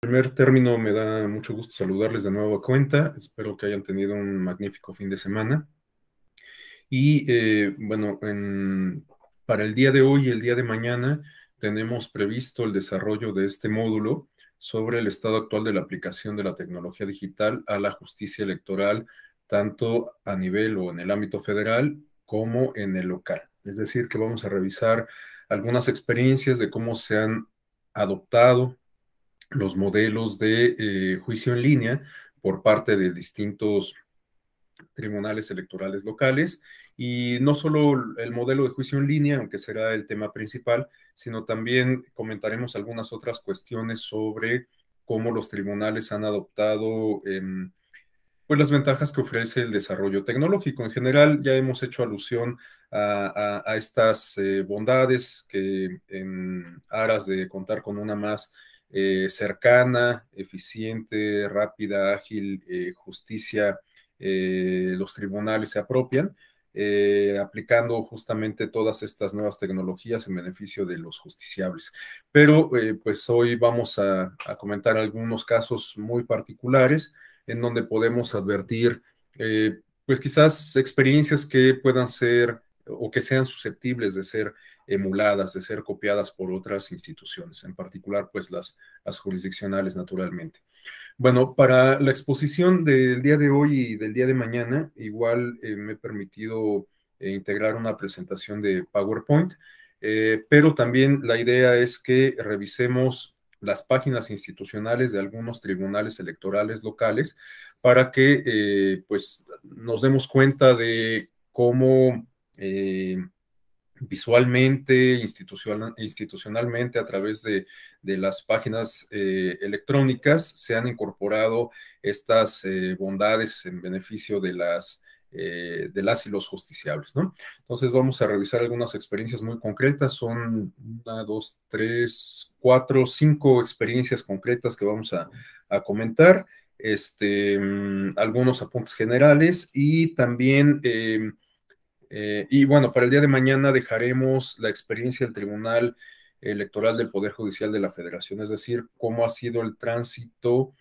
Primer término, me da mucho gusto saludarles de nuevo a cuenta. Espero que hayan tenido un magnífico fin de semana. Y bueno, para el día de hoy y el día de mañana tenemos previsto el desarrollo de este módulo sobre el estado actual de la aplicación de la tecnología digital a la justicia electoral, tanto a nivel o en el ámbito federal como en el local. Es decir, que vamos a revisar algunas experiencias de cómo se han adoptado los modelos de juicio en línea por parte de distintos tribunales electorales locales, y no solo el modelo de juicio en línea, aunque será el tema principal, sino también comentaremos algunas otras cuestiones sobre cómo los tribunales han adoptado pues las ventajas que ofrece el desarrollo tecnológico. En general, ya hemos hecho alusión a estas bondades que en aras de contar con una más cercana, eficiente, rápida, ágil justicia, los tribunales se apropian, aplicando justamente todas estas nuevas tecnologías en beneficio de los justiciables. Pero pues hoy vamos a comentar algunos casos muy particulares en donde podemos advertir, pues quizás experiencias que puedan ser o que sean susceptibles de ser emuladas, de ser copiadas por otras instituciones, en particular pues las jurisdiccionales naturalmente. Bueno, para la exposición del día de hoy y del día de mañana, igual me he permitido integrar una presentación de PowerPoint, pero también la idea es que revisemos las páginas institucionales de algunos tribunales electorales locales para que pues nos demos cuenta de cómo visualmente, institucionalmente, a través de las páginas electrónicas, se han incorporado estas bondades en beneficio de las y los justiciables, ¿no? Entonces vamos a revisar algunas experiencias muy concretas, son una, dos, tres, cuatro, cinco experiencias concretas que vamos a comentar, algunos apuntes generales y también y bueno, para el día de mañana dejaremos la experiencia del Tribunal Electoral del Poder Judicial de la Federación, es decir, cómo ha sido el tránsito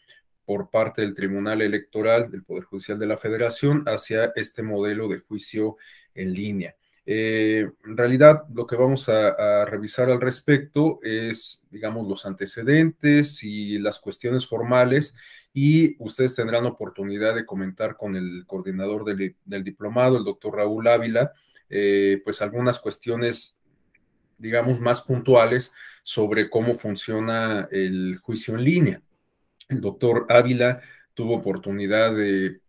por parte del Tribunal Electoral del Poder Judicial de la Federación hacia este modelo de juicio en línea. En realidad, lo que vamos a revisar al respecto es, digamos, los antecedentes y las cuestiones formales, y ustedes tendrán oportunidad de comentar con el coordinador del diplomado, el doctor Raúl Ávila, pues algunas cuestiones, digamos, más puntuales sobre cómo funciona el juicio en línea. El doctor Ávila tuvo oportunidad de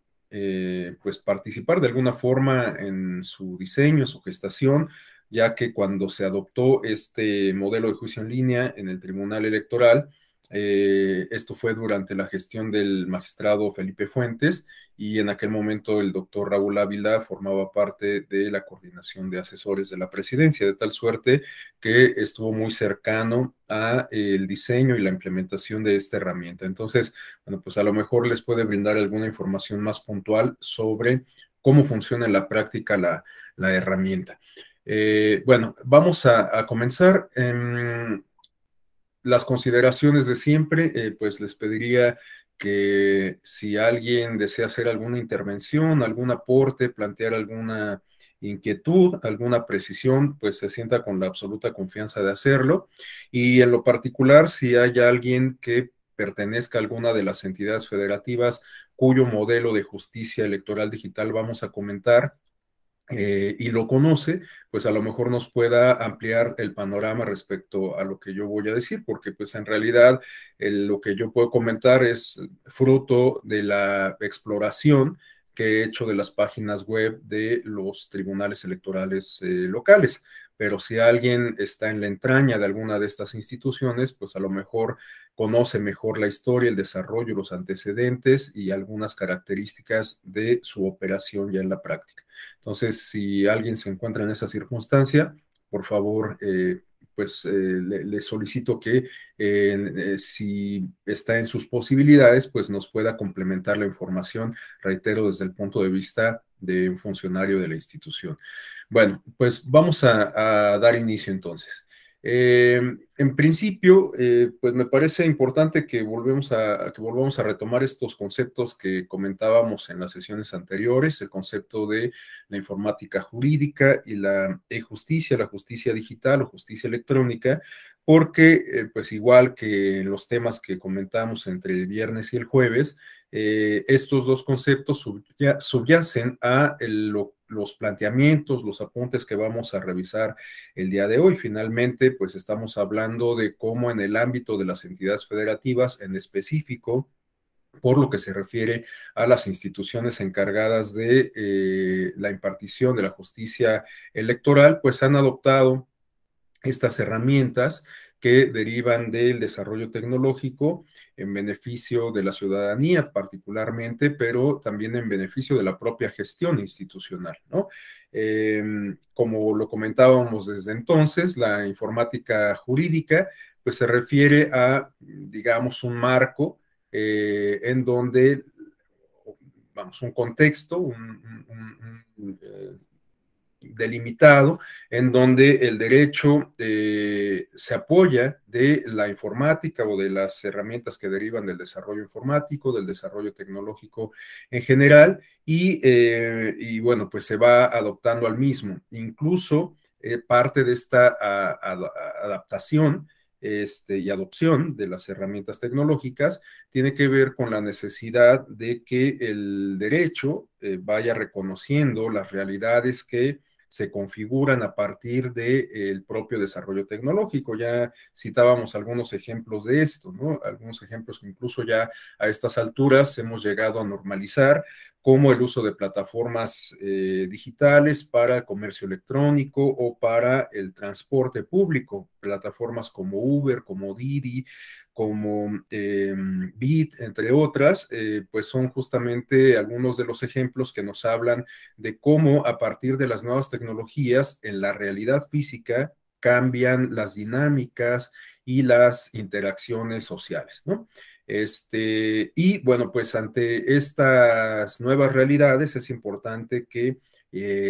pues participar de alguna forma en su diseño, su gestación, ya que cuando se adoptó este modelo de juicio en línea en el Tribunal Electoral, esto fue durante la gestión del magistrado Felipe Fuentes, y en aquel momento el doctor Raúl Ávila formaba parte de la coordinación de asesores de la presidencia, de tal suerte que estuvo muy cercano a el diseño y la implementación de esta herramienta. Entonces, bueno, pues a lo mejor les puede brindar alguna información más puntual sobre cómo funciona en la práctica la herramienta. Bueno, vamos a comenzar. Las consideraciones de siempre, pues les pediría que si alguien desea hacer alguna intervención, algún aporte, plantear alguna inquietud, alguna precisión, pues se sienta con la absoluta confianza de hacerlo. Y en lo particular, si hay alguien que pertenezca a alguna de las entidades federativas cuyo modelo de justicia electoral digital vamos a comentar, y lo conoce, pues a lo mejor nos pueda ampliar el panorama respecto a lo que yo voy a decir, porque pues en realidad lo que yo puedo comentar es fruto de la exploración que he hecho de las páginas web de los tribunales electorales locales. Pero si alguien está en la entraña de alguna de estas instituciones, pues a lo mejor conoce mejor la historia, el desarrollo, los antecedentes y algunas características de su operación ya en la práctica. Entonces, si alguien se encuentra en esa circunstancia, por favor, pues le solicito que si está en sus posibilidades, pues nos pueda complementar la información, reitero, desde el punto de vista de un funcionario de la institución. Bueno, pues vamos a dar inicio entonces. En principio, pues me parece importante que volvamos a retomar estos conceptos que comentábamos en las sesiones anteriores, el concepto de la informática jurídica y la e-justicia, la justicia digital o justicia electrónica, porque pues igual que en los temas que comentamos entre el viernes y el jueves, estos dos conceptos subyacen a los planteamientos, los apuntes que vamos a revisar el día de hoy. Finalmente, pues estamos hablando de cómo en el ámbito de las entidades federativas, en específico, por lo que se refiere a las instituciones encargadas de la impartición de la justicia electoral, pues han adoptado estas herramientas que derivan del desarrollo tecnológico en beneficio de la ciudadanía particularmente, pero también en beneficio de la propia gestión institucional, ¿no? Como lo comentábamos desde entonces, la informática jurídica pues se refiere a, digamos, un marco en donde, vamos, un contexto, delimitado, en donde el derecho se apoya de la informática o de las herramientas que derivan del desarrollo informático, del desarrollo tecnológico en general, y bueno, pues se va adoptando al mismo. Incluso parte de esta adaptación y adopción de las herramientas tecnológicas tiene que ver con la necesidad de que el derecho vaya reconociendo las realidades que se configuran a partir del propio desarrollo tecnológico. Ya citábamos algunos ejemplos de esto, ¿no? Algunos ejemplos que incluso ya a estas alturas hemos llegado a normalizar, como el uso de plataformas digitales para el comercio electrónico o para el transporte público, plataformas como Uber, como Didi, como Bit, entre otras, pues son justamente algunos de los ejemplos que nos hablan de cómo a partir de las nuevas tecnologías en la realidad física cambian las dinámicas y las interacciones sociales, ¿no? Y bueno, pues ante estas nuevas realidades es importante que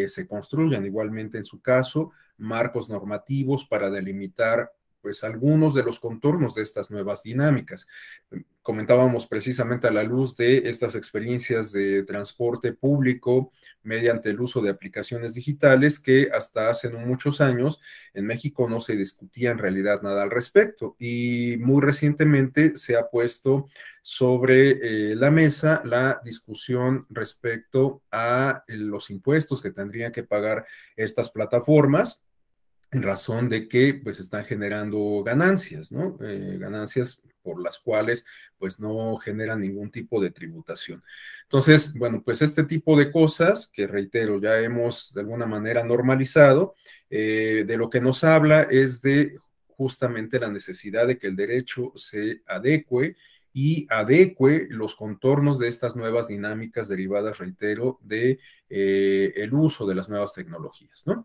se construyan igualmente en su caso marcos normativos para delimitar pues algunos de los contornos de estas nuevas dinámicas. Comentábamos precisamente a la luz de estas experiencias de transporte público mediante el uso de aplicaciones digitales que hasta hace no muchos años en México no se discutía en realidad nada al respecto y muy recientemente se ha puesto sobre la mesa la discusión respecto a los impuestos que tendrían que pagar estas plataformas en razón de que pues están generando ganancias, ¿no? Ganancias por las cuales pues no generan ningún tipo de tributación. Entonces, bueno, pues este tipo de cosas que reitero ya hemos de alguna manera normalizado, de lo que nos habla es de justamente la necesidad de que el derecho se adecue y adecue los contornos de estas nuevas dinámicas derivadas, reitero, de el uso de las nuevas tecnologías, ¿no?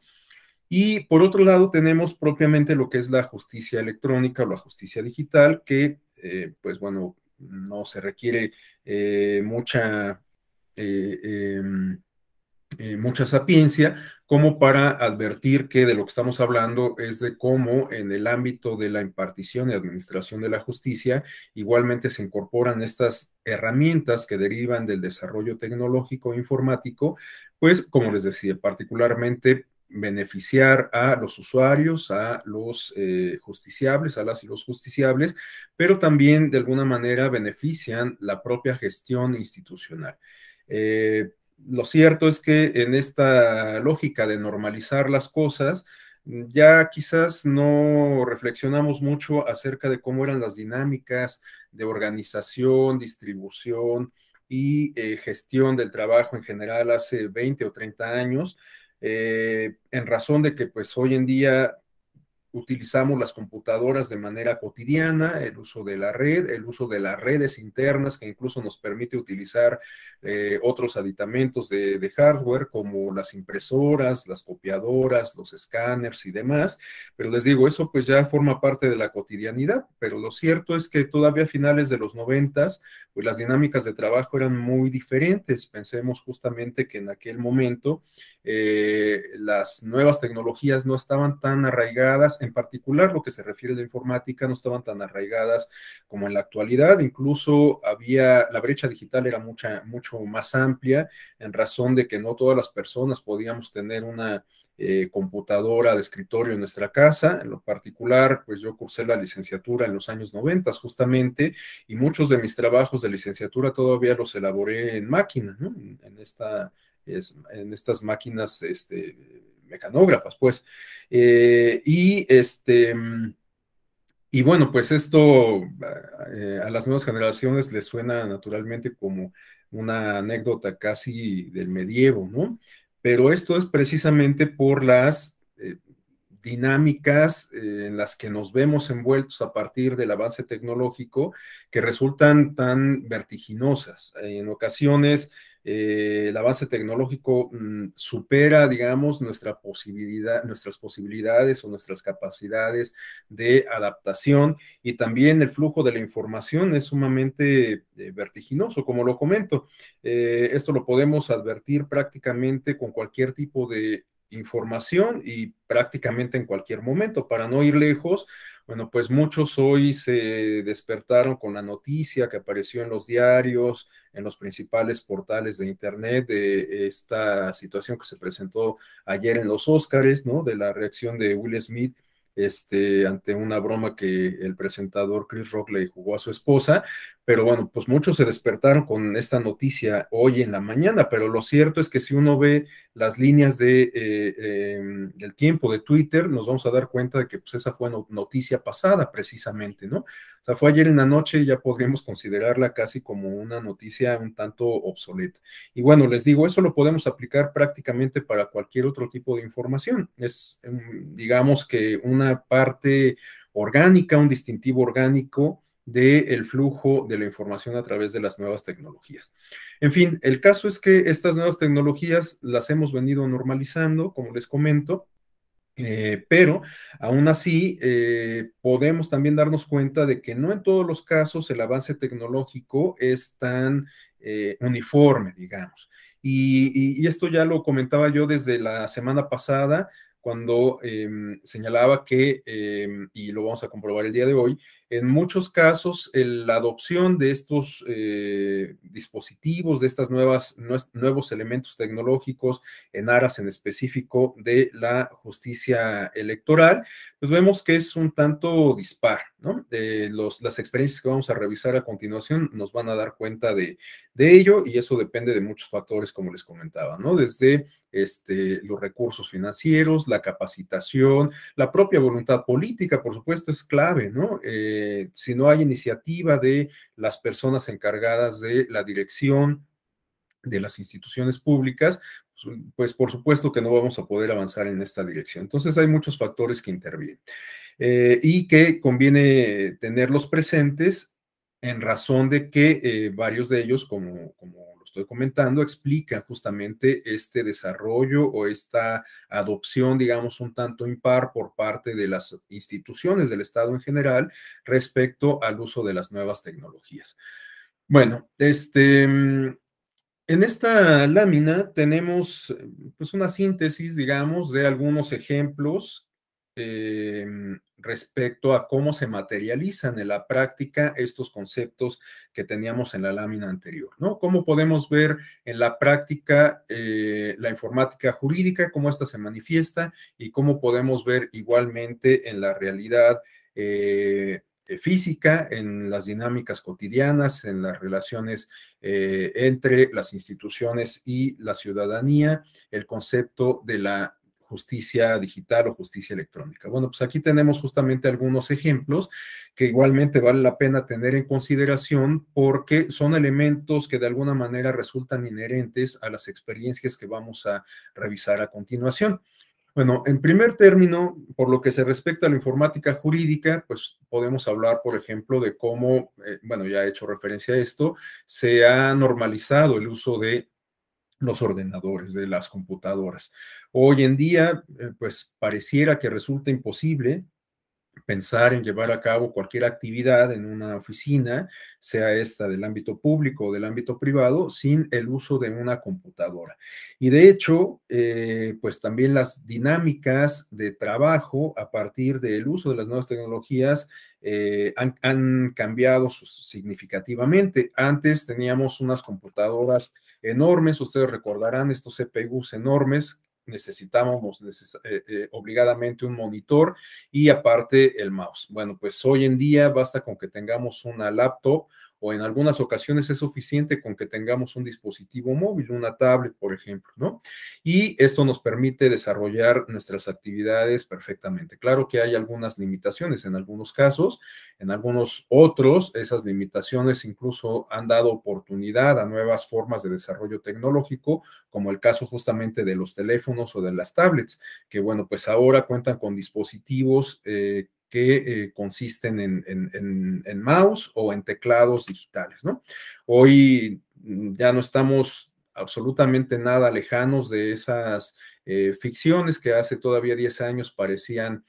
Y por otro lado tenemos propiamente lo que es la justicia electrónica o la justicia digital, que pues bueno, no se requiere mucha, eh, mucha sapiencia como para advertir que de lo que estamos hablando es de cómo en el ámbito de la impartición y administración de la justicia igualmente se incorporan estas herramientas que derivan del desarrollo tecnológico e informático, pues como les decía, particularmente beneficiar a los usuarios, a los justiciables, a las y los justiciables, pero también de alguna manera benefician la propia gestión institucional. Lo cierto es que en esta lógica de normalizar las cosas, ya quizás no reflexionamos mucho acerca de cómo eran las dinámicas de organización, distribución y gestión del trabajo en general hace 20 o 30 años, en razón de que pues hoy en día utilizamos las computadoras de manera cotidiana, el uso de la red, el uso de las redes internas que incluso nos permite utilizar otros aditamentos de hardware como las impresoras, las copiadoras, los escáneres y demás. Pero les digo, eso pues ya forma parte de la cotidianidad, pero lo cierto es que todavía a finales de los 90, pues las dinámicas de trabajo eran muy diferentes. Pensemos justamente que en aquel momento las nuevas tecnologías no estaban tan arraigadas, en particular lo que se refiere a la informática, no estaban tan arraigadas como en la actualidad. Incluso la brecha digital era mucho más amplia, en razón de que no todas las personas podíamos tener una computadora de escritorio en nuestra casa. En lo particular, pues yo cursé la licenciatura en los años 90 justamente, y muchos de mis trabajos de licenciatura todavía los elaboré en máquina, ¿no? En estas máquinas mecanógrafas, pues. Y bueno, pues esto a las nuevas generaciones les suena naturalmente como una anécdota casi del medievo, ¿no? Pero esto es precisamente por las dinámicas en las que nos vemos envueltos a partir del avance tecnológico, que resultan tan vertiginosas. En ocasiones, el avance tecnológico supera, digamos, nuestras posibilidades o nuestras capacidades de adaptación, y también el flujo de la información es sumamente vertiginoso, como lo comento. Esto lo podemos advertir prácticamente con cualquier tipo de información y prácticamente en cualquier momento. Para no ir lejos, bueno, pues muchos hoy se despertaron con la noticia que apareció en los diarios, en los principales portales de Internet, de esta situación que se presentó ayer en los Óscares, ¿no? De la reacción de Will Smith ante una broma que el presentador Chris Rock le jugó a su esposa. Pero bueno, pues muchos se despertaron con esta noticia hoy en la mañana, pero lo cierto es que si uno ve las líneas del tiempo de Twitter, nos vamos a dar cuenta de que pues esa fue noticia pasada precisamente, ¿no? O sea, fue ayer en la noche y ya podríamos considerarla casi como una noticia un tanto obsoleta. Y bueno, les digo, eso lo podemos aplicar prácticamente para cualquier otro tipo de información. Es, digamos que una parte orgánica, un distintivo orgánico del flujo de la información a través de las nuevas tecnologías. En fin, el caso es que estas nuevas tecnologías las hemos venido normalizando, como les comento, pero aún así podemos también darnos cuenta de que no en todos los casos el avance tecnológico es tan uniforme, digamos. Y esto ya lo comentaba yo desde la semana pasada, cuando señalaba que, y lo vamos a comprobar el día de hoy, en muchos casos la adopción de estos dispositivos, de estas nuevos elementos tecnológicos en aras en específico de la justicia electoral, pues vemos que es un tanto dispar, ¿no? Las experiencias que vamos a revisar a continuación nos van a dar cuenta de ello, y eso depende de muchos factores, como les comentaba, ¿no? Desde los recursos financieros, la capacitación, la propia voluntad política, por supuesto, es clave, ¿no? Si no hay iniciativa de las personas encargadas de la dirección de las instituciones públicas, pues por supuesto que no vamos a poder avanzar en esta dirección. Entonces hay muchos factores que intervienen y que conviene tenerlos presentes, en razón de que varios de ellos, como lo estoy comentando, explican justamente este desarrollo o esta adopción, digamos, un tanto impar por parte de las instituciones del Estado en general respecto al uso de las nuevas tecnologías. Bueno, en esta lámina tenemos pues una síntesis, digamos, de algunos ejemplos eh, respecto a cómo se materializan en la práctica estos conceptos que teníamos en la lámina anterior, ¿no? Cómo podemos ver en la práctica la informática jurídica, cómo ésta se manifiesta, y cómo podemos ver igualmente en la realidad física, en las dinámicas cotidianas, en las relaciones entre las instituciones y la ciudadanía, el concepto de la justicia digital o justicia electrónica. Bueno, pues aquí tenemos justamente algunos ejemplos que igualmente vale la pena tener en consideración, porque son elementos que de alguna manera resultan inherentes a las experiencias que vamos a revisar a continuación. Bueno, en primer término, por lo que se respecta a la informática jurídica, pues podemos hablar, por ejemplo, de cómo, bueno, ya he hecho referencia a esto, se ha normalizado el uso de los ordenadores, de las computadoras. Hoy en día, pues pareciera que resulta imposible pensar en llevar a cabo cualquier actividad en una oficina, sea esta del ámbito público o del ámbito privado, sin el uso de una computadora. Y de hecho, pues también las dinámicas de trabajo a partir del uso de las nuevas tecnologías han cambiado significativamente. Antes teníamos unas computadoras enormes, ustedes recordarán estos CPUs enormes, necesitábamos obligadamente un monitor y aparte el mouse. Bueno, pues hoy en día basta con que tengamos una laptop o en algunas ocasiones es suficiente con que tengamos un dispositivo móvil, una tablet, por ejemplo, ¿no? Y esto nos permite desarrollar nuestras actividades perfectamente. Claro que hay algunas limitaciones en algunos casos, en algunos otros, esas limitaciones incluso han dado oportunidad a nuevas formas de desarrollo tecnológico, como el caso justamente de los teléfonos o de las tablets, que bueno, pues ahora cuentan con dispositivos que consisten en mouse o en teclados digitales, ¿no? Hoy ya no estamos absolutamente nada lejanos de esas ficciones que hace todavía 10 años parecían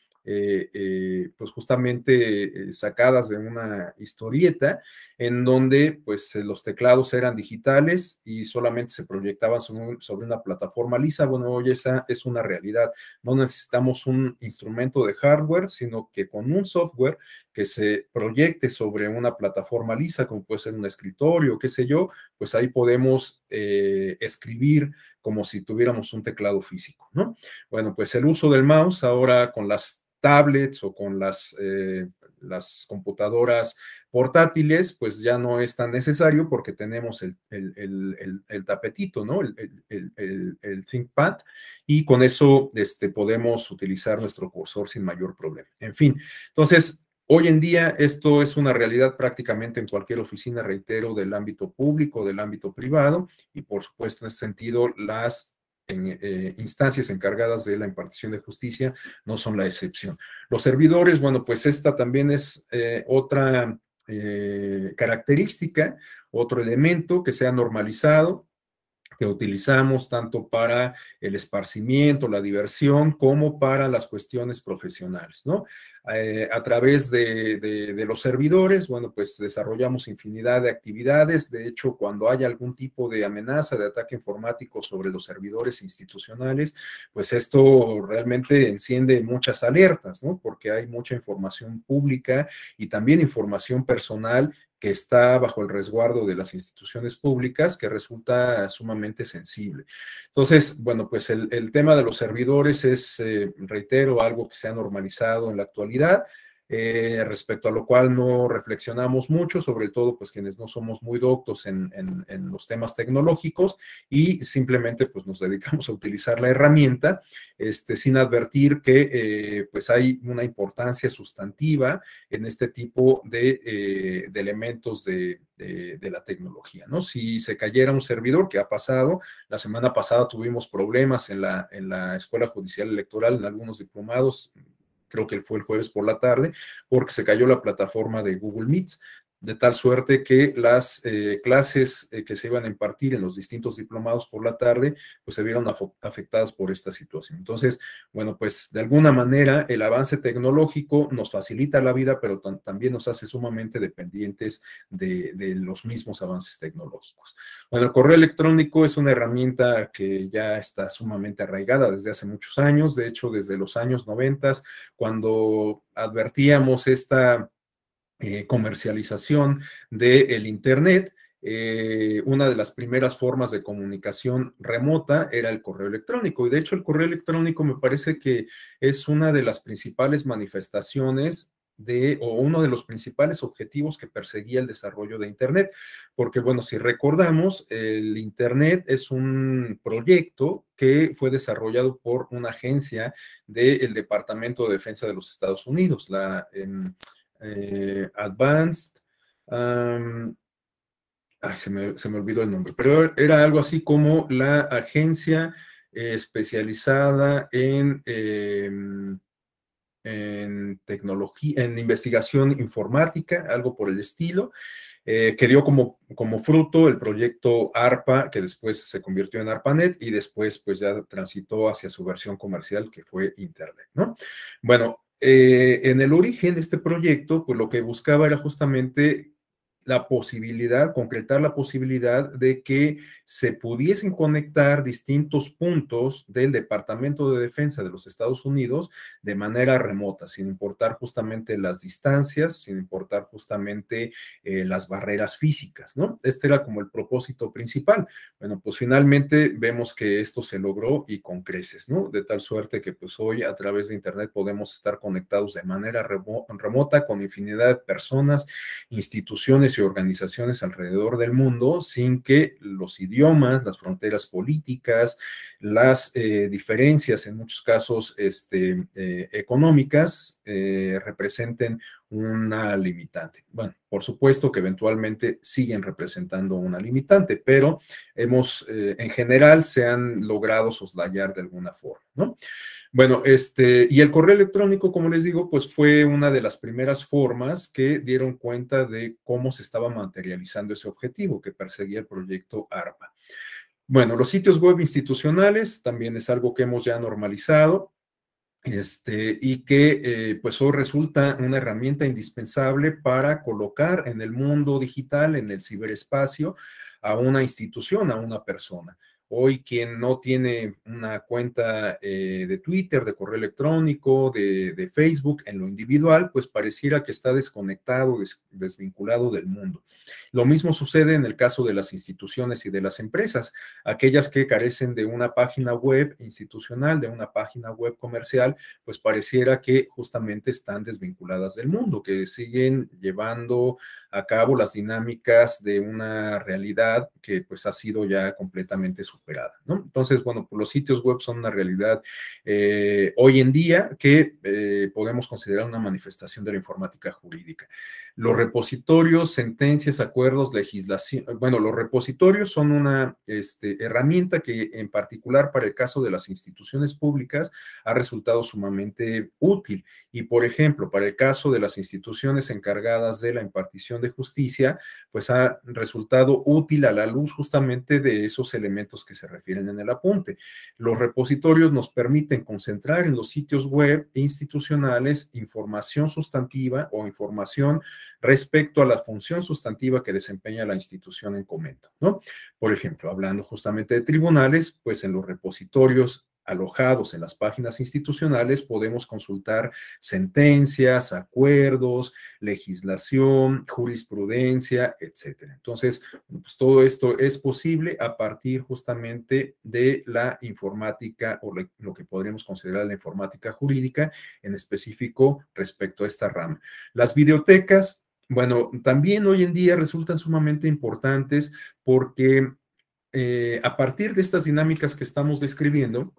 pues justamente sacadas de una historieta en donde pues los teclados eran digitales y solamente se proyectaban sobre una plataforma lisa. Bueno, hoy esa es una realidad. No necesitamos un instrumento de hardware, sino que con un software que se proyecte sobre una plataforma lisa, como puede ser un escritorio, qué sé yo, pues ahí podemos escribir como si tuviéramos un teclado físico, ¿no? Bueno, pues el uso del mouse ahora con las tablets o con las computadoras portátiles, pues ya no es tan necesario porque tenemos el tapetito, ¿no? El ThinkPad, y con eso podemos utilizar nuestro cursor sin mayor problema. En fin, entonces, hoy en día esto es una realidad prácticamente en cualquier oficina, reitero, del ámbito público, del ámbito privado, y por supuesto en ese sentido las instancias encargadas de la impartición de justicia no son la excepción. Los servidores, bueno, pues esta también es otra característica, otro elemento que se ha normalizado, que utilizamos tanto para el esparcimiento, la diversión, como para las cuestiones profesionales, ¿no? A través de los servidores, bueno, pues desarrollamos infinidad de actividades. De hecho, cuando hay algún tipo de amenaza de ataque informático sobre los servidores institucionales, pues esto realmente enciende muchas alertas, ¿no? Porque hay mucha información pública y también información personal que está bajo el resguardo de las instituciones públicas, que resulta sumamente sensible. Entonces, bueno, pues el tema de los servidores es, reitero, algo que se ha normalizado en la actualidad, respecto a lo cual no reflexionamos mucho, sobre todo pues quienes no somos muy doctos en los temas tecnológicos, y simplemente pues nos dedicamos a utilizar la herramienta sin advertir que pues hay una importancia sustantiva en este tipo de elementos de la tecnología, ¿no? Si se cayera un servidor, que ha pasado, la semana pasada tuvimos problemas en la Escuela Judicial Electoral, en algunos diplomados, creo que fue el jueves por la tarde, porque se cayó la plataforma de Google Meet, de tal suerte que las clases que se iban a impartir en los distintos diplomados por la tarde, pues se vieron afectadas por esta situación. Entonces, bueno, pues de alguna manera el avance tecnológico nos facilita la vida, pero también nos hace sumamente dependientes de los mismos avances tecnológicos. Bueno, el correo electrónico es una herramienta que ya está sumamente arraigada desde hace muchos años, de hecho, desde los años 90, cuando advertíamos esta comercialización del Internet. Una de las primeras formas de comunicación remota era el correo electrónico, y de hecho el correo electrónico me parece que es una de las principales manifestaciones o uno de los principales objetivos que perseguía el desarrollo de Internet, porque bueno, si recordamos, el Internet es un proyecto que fue desarrollado por una agencia del Departamento de Defensa de los Estados Unidos, Advanced, se me olvidó el nombre, pero era algo así como la agencia especializada en tecnología, en investigación informática, algo por el estilo, que dio como fruto el proyecto ARPA, que después se convirtió en ARPANET y después pues ya transitó hacia su versión comercial, que fue Internet, ¿no? Bueno, En el origen de este proyecto, pues lo que buscaba era justamente la posibilidad, concretar la posibilidad de que se pudiesen conectar distintos puntos del Departamento de Defensa de los Estados Unidos de manera remota, sin importar justamente las distancias, sin importar justamente las barreras físicas, ¿no? Este era como el propósito principal. Bueno, pues finalmente vemos que esto se logró y con creces, ¿no? De tal suerte que pues hoy a través de Internet podemos estar conectados de manera remota con infinidad de personas, instituciones y organizaciones alrededor del mundo sin que los idiomas, las fronteras políticas, las diferencias en muchos casos económicas representen una limitante. Bueno, por supuesto que eventualmente siguen representando una limitante, pero en general se han logrado soslayar de alguna forma, ¿no? Bueno, y el correo electrónico, como les digo, pues fue una de las primeras formas que dieron cuenta de cómo se estaba materializando ese objetivo que perseguía el proyecto ARPA. Bueno, los sitios web institucionales también es algo que hemos ya normalizado. Y que pues hoy resulta una herramienta indispensable para colocar en el mundo digital, en el ciberespacio, a una institución, a una persona. Hoy quien no tiene una cuenta de Twitter, de correo electrónico, de Facebook en lo individual, pues pareciera que está desconectado, desvinculado del mundo. Lo mismo sucede en el caso de las instituciones y de las empresas, aquellas que carecen de una página web institucional, de una página web comercial, pues pareciera que justamente están desvinculadas del mundo, que siguen llevando a cabo las dinámicas de una realidad que pues ha sido ya completamente superada, ¿no? Entonces, bueno, pues los sitios web son una realidad hoy en día que podemos considerar una manifestación de la informática jurídica. Los repositorios, sentencias, acuerdos, legislación, bueno, los repositorios son una herramienta que en particular para el caso de las instituciones públicas ha resultado sumamente útil. Y, por ejemplo, para el caso de las instituciones encargadas de la impartición de justicia, pues ha resultado útil a la luz justamente de esos elementos que se refieren en el apunte. Los repositorios nos permiten concentrar en los sitios web institucionales información sustantiva o información respecto a la función sustantiva que desempeña la institución en comento, ¿no? Por ejemplo, hablando justamente de tribunales, pues en los repositorios alojados en las páginas institucionales podemos consultar sentencias, acuerdos, legislación, jurisprudencia, etcétera. Entonces, pues todo esto es posible a partir justamente de la informática o lo que podríamos considerar la informática jurídica, en específico respecto a esta rama. Las videotecas, bueno, también hoy en día resultan sumamente importantes porque a partir de estas dinámicas que estamos describiendo,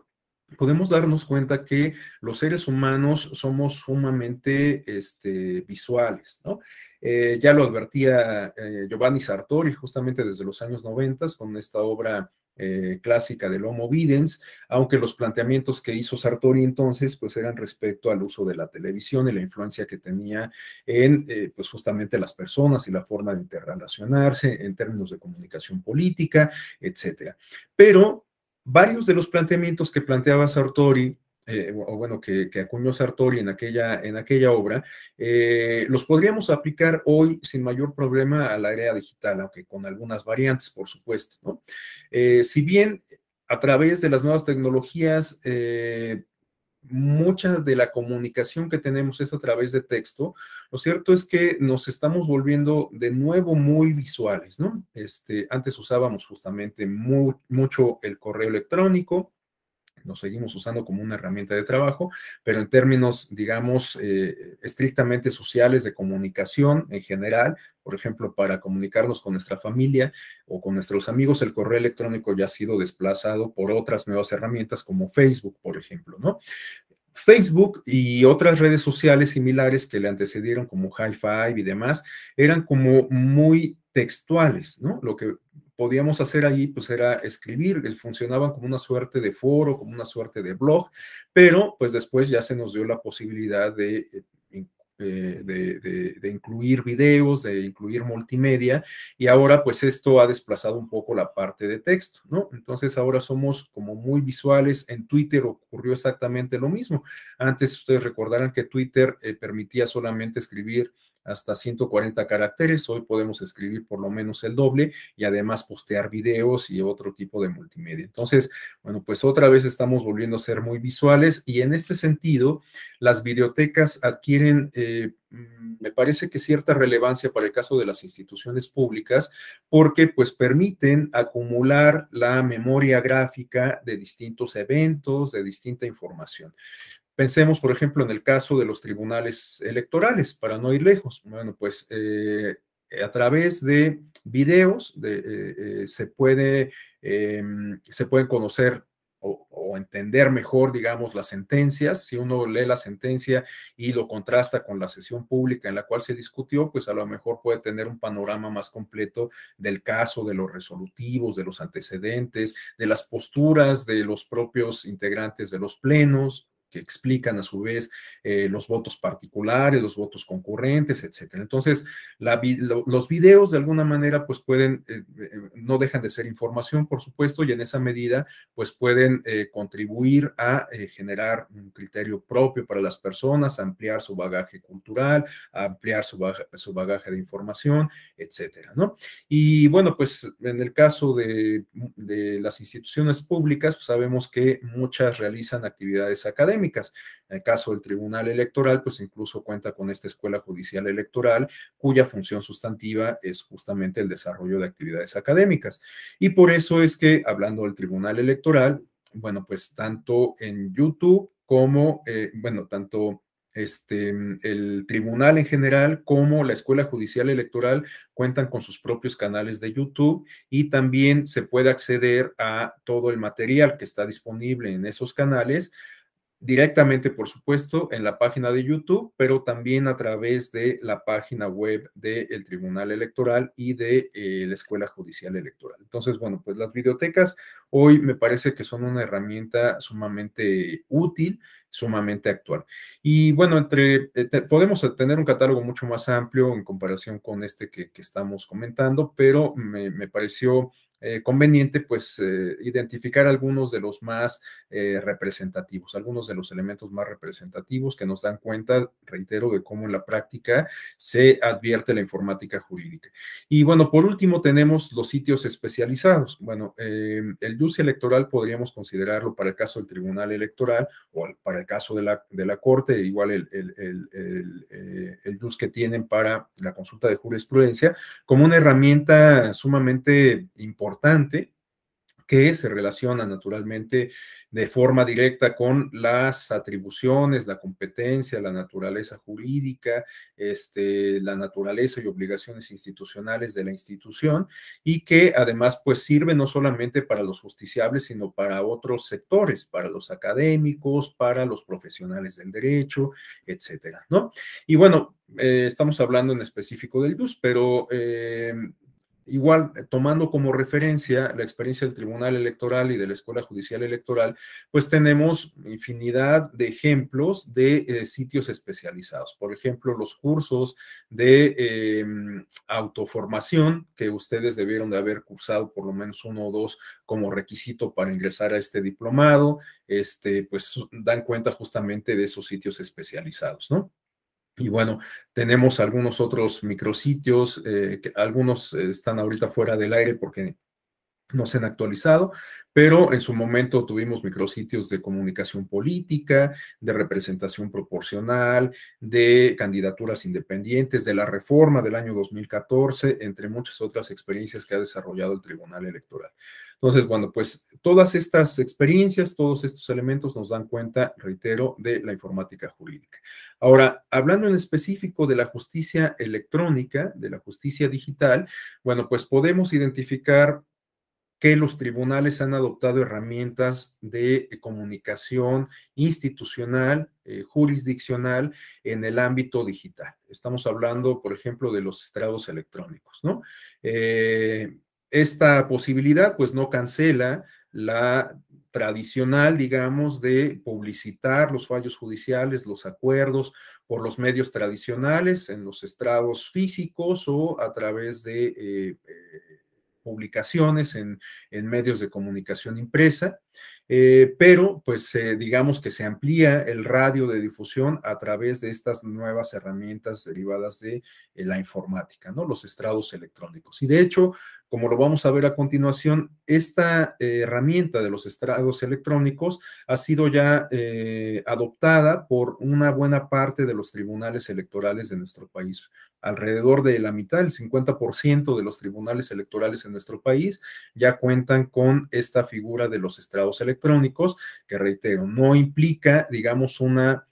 podemos darnos cuenta que los seres humanos somos sumamente visuales, ¿no? Ya lo advertía Giovanni Sartori justamente desde los años 90 con esta obra clásica del Homo Videns, aunque los planteamientos que hizo Sartori entonces pues eran respecto al uso de la televisión y la influencia que tenía en pues justamente las personas y la forma de interrelacionarse en términos de comunicación política, etcétera. Pero varios de los planteamientos que planteaba Sartori, o bueno, que acuñó Sartori en aquella obra, los podríamos aplicar hoy sin mayor problema a la era digital, aunque con algunas variantes, por supuesto, ¿no? Si bien a través de las nuevas tecnologías, mucha de la comunicación que tenemos es a través de texto, lo cierto es que nos estamos volviendo de nuevo muy visuales, ¿no? Antes usábamos justamente mucho el correo electrónico, lo seguimos usando como una herramienta de trabajo, pero en términos, digamos, estrictamente sociales de comunicación en general, por ejemplo, para comunicarnos con nuestra familia o con nuestros amigos, el correo electrónico ya ha sido desplazado por otras nuevas herramientas como Facebook, por ejemplo, ¿no? Facebook y otras redes sociales similares que le antecedieron como Hi5 y demás, eran como muy textuales, ¿no? Lo que podíamos hacer allí pues era escribir, funcionaban como una suerte de foro, como una suerte de blog, pero pues después ya se nos dio la posibilidad de de incluir videos, de incluir multimedia, y ahora pues esto ha desplazado un poco la parte de texto, ¿no? Entonces ahora somos como muy visuales. En Twitter ocurrió exactamente lo mismo. Antes ustedes recordarán que Twitter permitía solamente escribir hasta 140 caracteres, hoy podemos escribir por lo menos el doble y además postear videos y otro tipo de multimedia. Entonces, bueno, pues otra vez estamos volviendo a ser muy visuales y en este sentido, las videotecas adquieren, me parece que cierta relevancia para el caso de las instituciones públicas, porque pues permiten acumular la memoria gráfica de distintos eventos, de distinta información. Pensemos, por ejemplo, en el caso de los tribunales electorales, para no ir lejos. Bueno, pues a través de videos se pueden conocer o entender mejor, digamos, las sentencias. Si uno lee la sentencia y lo contrasta con la sesión pública en la cual se discutió, pues a lo mejor puede tener un panorama más completo del caso, de los resolutivos, de los antecedentes, de las posturas de los propios integrantes de los plenos, que explican a su vez los votos particulares, los votos concurrentes, etcétera. Entonces, los videos de alguna manera pues pueden, no dejan de ser información, por supuesto, y en esa medida pues pueden contribuir a generar un criterio propio para las personas, ampliar su bagaje cultural, ampliar su bagaje de información, etcétera, ¿no? Y bueno, pues en el caso de las instituciones públicas, pues sabemos que muchas realizan actividades académicas. En el caso del Tribunal Electoral, pues incluso cuenta con esta Escuela Judicial Electoral, cuya función sustantiva es justamente el desarrollo de actividades académicas. Y por eso es que, hablando del Tribunal Electoral, bueno, pues tanto en YouTube como, bueno, tanto el tribunal en general como la Escuela Judicial Electoral cuentan con sus propios canales de YouTube y también se puede acceder a todo el material que está disponible en esos canales directamente, por supuesto, en la página de YouTube, pero también a través de la página web del Tribunal Electoral y de la Escuela Judicial Electoral. Entonces, bueno, pues las bibliotecas hoy me parece que son una herramienta sumamente útil, sumamente actual. Y bueno, podemos tener un catálogo mucho más amplio en comparación con este que estamos comentando, pero me pareció conveniente pues identificar algunos de los más representativos, algunos de los elementos más representativos que nos dan cuenta, reitero, de cómo en la práctica se advierte la informática jurídica. Y bueno, por último tenemos los sitios especializados. Bueno, el JUS electoral podríamos considerarlo para el caso del Tribunal Electoral o para el caso de la Corte, igual el JUS que tienen para la consulta de jurisprudencia, como una herramienta sumamente importante que se relaciona naturalmente de forma directa con las atribuciones, la competencia, la naturaleza jurídica, la naturaleza y obligaciones institucionales de la institución y que además pues sirve no solamente para los justiciables, sino para otros sectores, para los académicos, para los profesionales del derecho, etcétera, ¿no? Y bueno, estamos hablando en específico del JUS, pero igual, tomando como referencia la experiencia del Tribunal Electoral y de la Escuela Judicial Electoral, pues tenemos infinidad de ejemplos de sitios especializados. Por ejemplo, los cursos de autoformación que ustedes debieron de haber cursado por lo menos uno o dos como requisito para ingresar a este diplomado, pues dan cuenta justamente de esos sitios especializados, ¿no? Y bueno, tenemos algunos otros micrositios, que algunos están ahorita fuera del aire porque no se han actualizado, pero en su momento tuvimos micrositios de comunicación política, de representación proporcional, de candidaturas independientes, de la reforma del año 2014, entre muchas otras experiencias que ha desarrollado el Tribunal Electoral. Entonces, bueno, pues todas estas experiencias, todos estos elementos nos dan cuenta, reitero, de la informática jurídica. Ahora, hablando en específico de la justicia electrónica, de la justicia digital, bueno, pues podemos identificar que los tribunales han adoptado herramientas de comunicación institucional, jurisdiccional en el ámbito digital. Estamos hablando, por ejemplo, de los estrados electrónicos, ¿no? Esta posibilidad, pues, no cancela la tradicional, digamos, de publicitar los fallos judiciales, los acuerdos por los medios tradicionales, en los estrados físicos o a través de publicaciones en medios de comunicación impresa, pero pues digamos que se amplía el radio de difusión a través de estas nuevas herramientas derivadas de la informática, ¿no? Los estrados electrónicos. Y de hecho, como lo vamos a ver a continuación, esta herramienta de los estrados electrónicos ha sido ya adoptada por una buena parte de los tribunales electorales de nuestro país. Alrededor de la mitad, el 50% de los tribunales electorales en nuestro país ya cuentan con esta figura de los estrados electrónicos, que reitero, no implica, digamos, un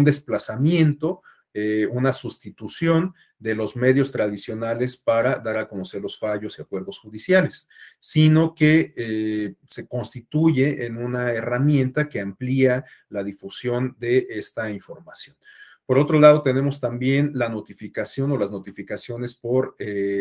desplazamiento, una sustitución de los medios tradicionales para dar a conocer los fallos y acuerdos judiciales, sino que se constituye en una herramienta que amplía la difusión de esta información. Por otro lado, tenemos también la notificación o las notificaciones por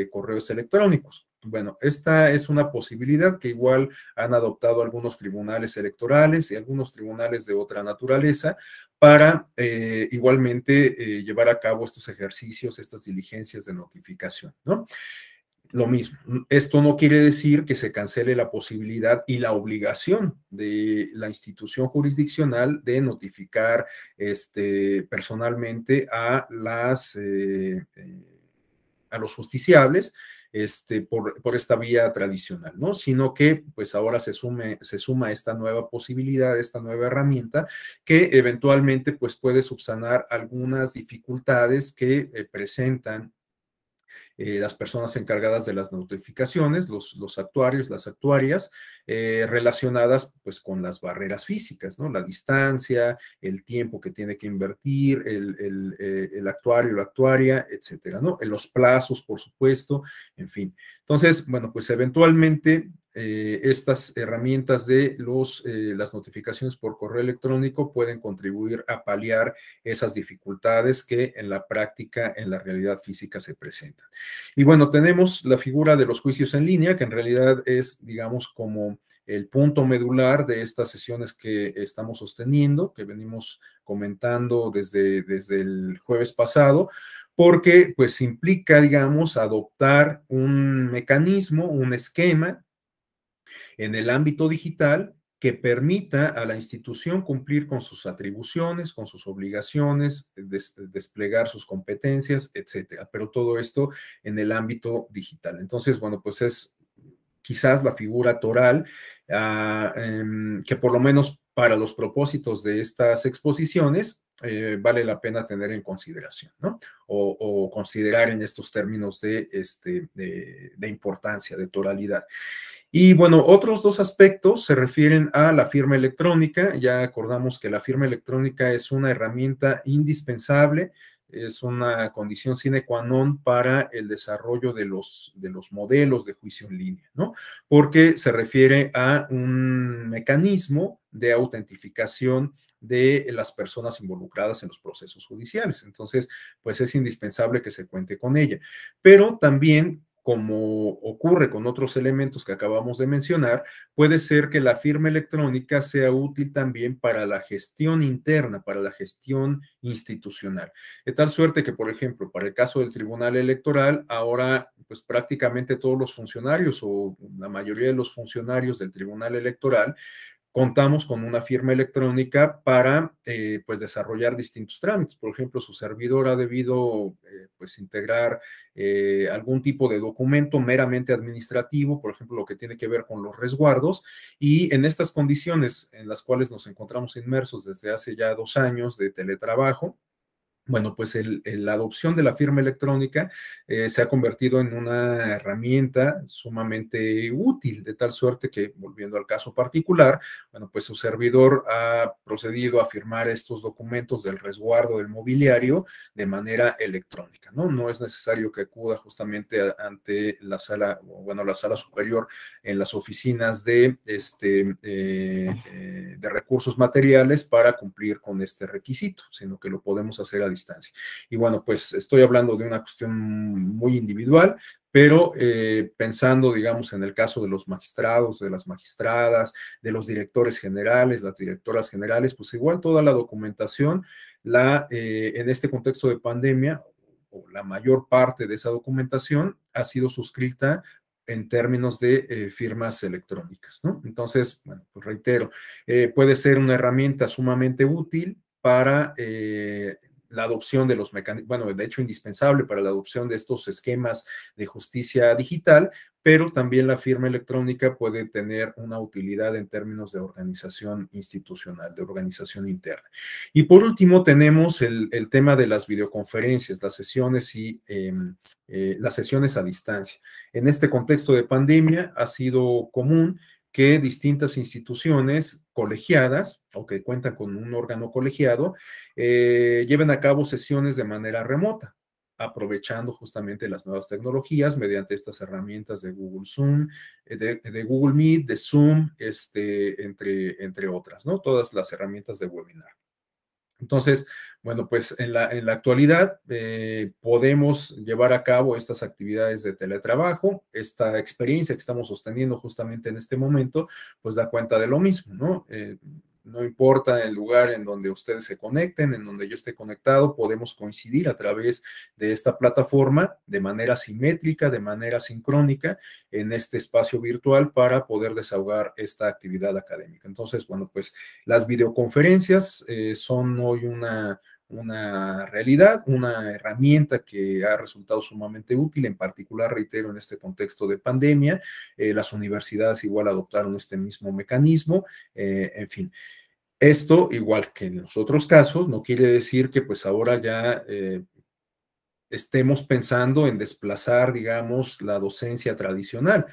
correos electrónicos. Bueno, esta es una posibilidad que igual han adoptado algunos tribunales electorales y algunos tribunales de otra naturaleza para igualmente llevar a cabo estos ejercicios, estas diligencias de notificación, ¿no? Lo mismo, esto no quiere decir que se cancele la posibilidad y la obligación de la institución jurisdiccional de notificar personalmente a los justiciables por esta vía tradicional, ¿no? Sino que pues ahora se suma esta nueva posibilidad, esta nueva herramienta que eventualmente pues puede subsanar algunas dificultades que presentan las personas encargadas de las notificaciones, los actuarios, las actuarias, relacionadas pues con las barreras físicas, ¿no? La distancia, el tiempo que tiene que invertir el actuario, la actuaria, etcétera, ¿no? En los plazos, por supuesto, en fin. Entonces, bueno, pues eventualmente estas herramientas de las notificaciones por correo electrónico pueden contribuir a paliar esas dificultades que en la práctica, en la realidad física se presentan. Y bueno, tenemos la figura de los juicios en línea, que en realidad es, digamos, como el punto medular de estas sesiones que estamos sosteniendo, que venimos comentando desde el jueves pasado, porque pues implica, digamos, adoptar un mecanismo, un esquema en el ámbito digital que permita a la institución cumplir con sus atribuciones, con sus obligaciones, desplegar sus competencias, etcétera. Pero todo esto en el ámbito digital. Entonces, bueno, pues es quizás la figura toral que por lo menos para los propósitos de estas exposiciones vale la pena tener en consideración, ¿no? O considerar en estos términos de importancia, de toralidad. Y bueno, otros dos aspectos se refieren a la firma electrónica. Ya acordamos que la firma electrónica es una herramienta indispensable, es una condición sine qua non para el desarrollo de los modelos de juicio en línea, ¿no? Porque se refiere a un mecanismo de autentificación de las personas involucradas en los procesos judiciales. Entonces, pues es indispensable que se cuente con ella. Pero también, como ocurre con otros elementos que acabamos de mencionar, puede ser que la firma electrónica sea útil también para la gestión interna, para la gestión institucional. De tal suerte que, por ejemplo, para el caso del Tribunal Electoral, ahora pues prácticamente todos los funcionarios o la mayoría de los funcionarios del Tribunal Electoral contamos con una firma electrónica para pues desarrollar distintos trámites. Por ejemplo, su servidor ha debido pues integrar algún tipo de documento meramente administrativo, por ejemplo, lo que tiene que ver con los resguardos, y en estas condiciones en las cuales nos encontramos inmersos desde hace ya 2 años de teletrabajo, bueno, pues la adopción de la firma electrónica se ha convertido en una herramienta sumamente útil, de tal suerte que, volviendo al caso particular, bueno, pues su servidor ha procedido a firmar estos documentos del resguardo del mobiliario de manera electrónica, ¿no? No es necesario que acuda justamente ante la sala, bueno, la sala superior en las oficinas de recursos materiales para cumplir con este requisito, sino que lo podemos hacer a distancia. Y bueno, pues estoy hablando de una cuestión muy individual, pero pensando, digamos, en el caso de los magistrados, de las magistradas, de los directores generales, las directoras generales, pues igual toda la documentación, en este contexto de pandemia, o la mayor parte de esa documentación ha sido suscrita en términos de firmas electrónicas, ¿no? Entonces, bueno, pues reitero, puede ser una herramienta sumamente útil para la adopción de los mecanismos, bueno, de hecho indispensable para la adopción de estos esquemas de justicia digital, pero también la firma electrónica puede tener una utilidad en términos de organización institucional, de organización interna. Y por último, tenemos el tema de las videoconferencias, las sesiones y las sesiones a distancia. En este contexto de pandemia ha sido común que distintas instituciones colegiadas o que cuentan con un órgano colegiado lleven a cabo sesiones de manera remota, aprovechando justamente las nuevas tecnologías mediante estas herramientas de Google Zoom, de Google Meet, de Zoom, entre otras, ¿no? Todas las herramientas de webinar. Entonces, bueno, pues en la actualidad podemos llevar a cabo estas actividades de teletrabajo. Esta experiencia que estamos sosteniendo justamente en este momento, pues da cuenta de lo mismo, ¿no? No importa el lugar en donde ustedes se conecten, en donde yo esté conectado, podemos coincidir a través de esta plataforma de manera simétrica, de manera sincrónica, en este espacio virtual para poder desahogar esta actividad académica. Entonces, bueno, pues las videoconferencias son hoy una realidad, una herramienta que ha resultado sumamente útil, en particular, reitero, en este contexto de pandemia. Las universidades igual adoptaron este mismo mecanismo, en fin. Esto, igual que en los otros casos, no quiere decir que pues ahora ya estemos pensando en desplazar, digamos, la docencia tradicional.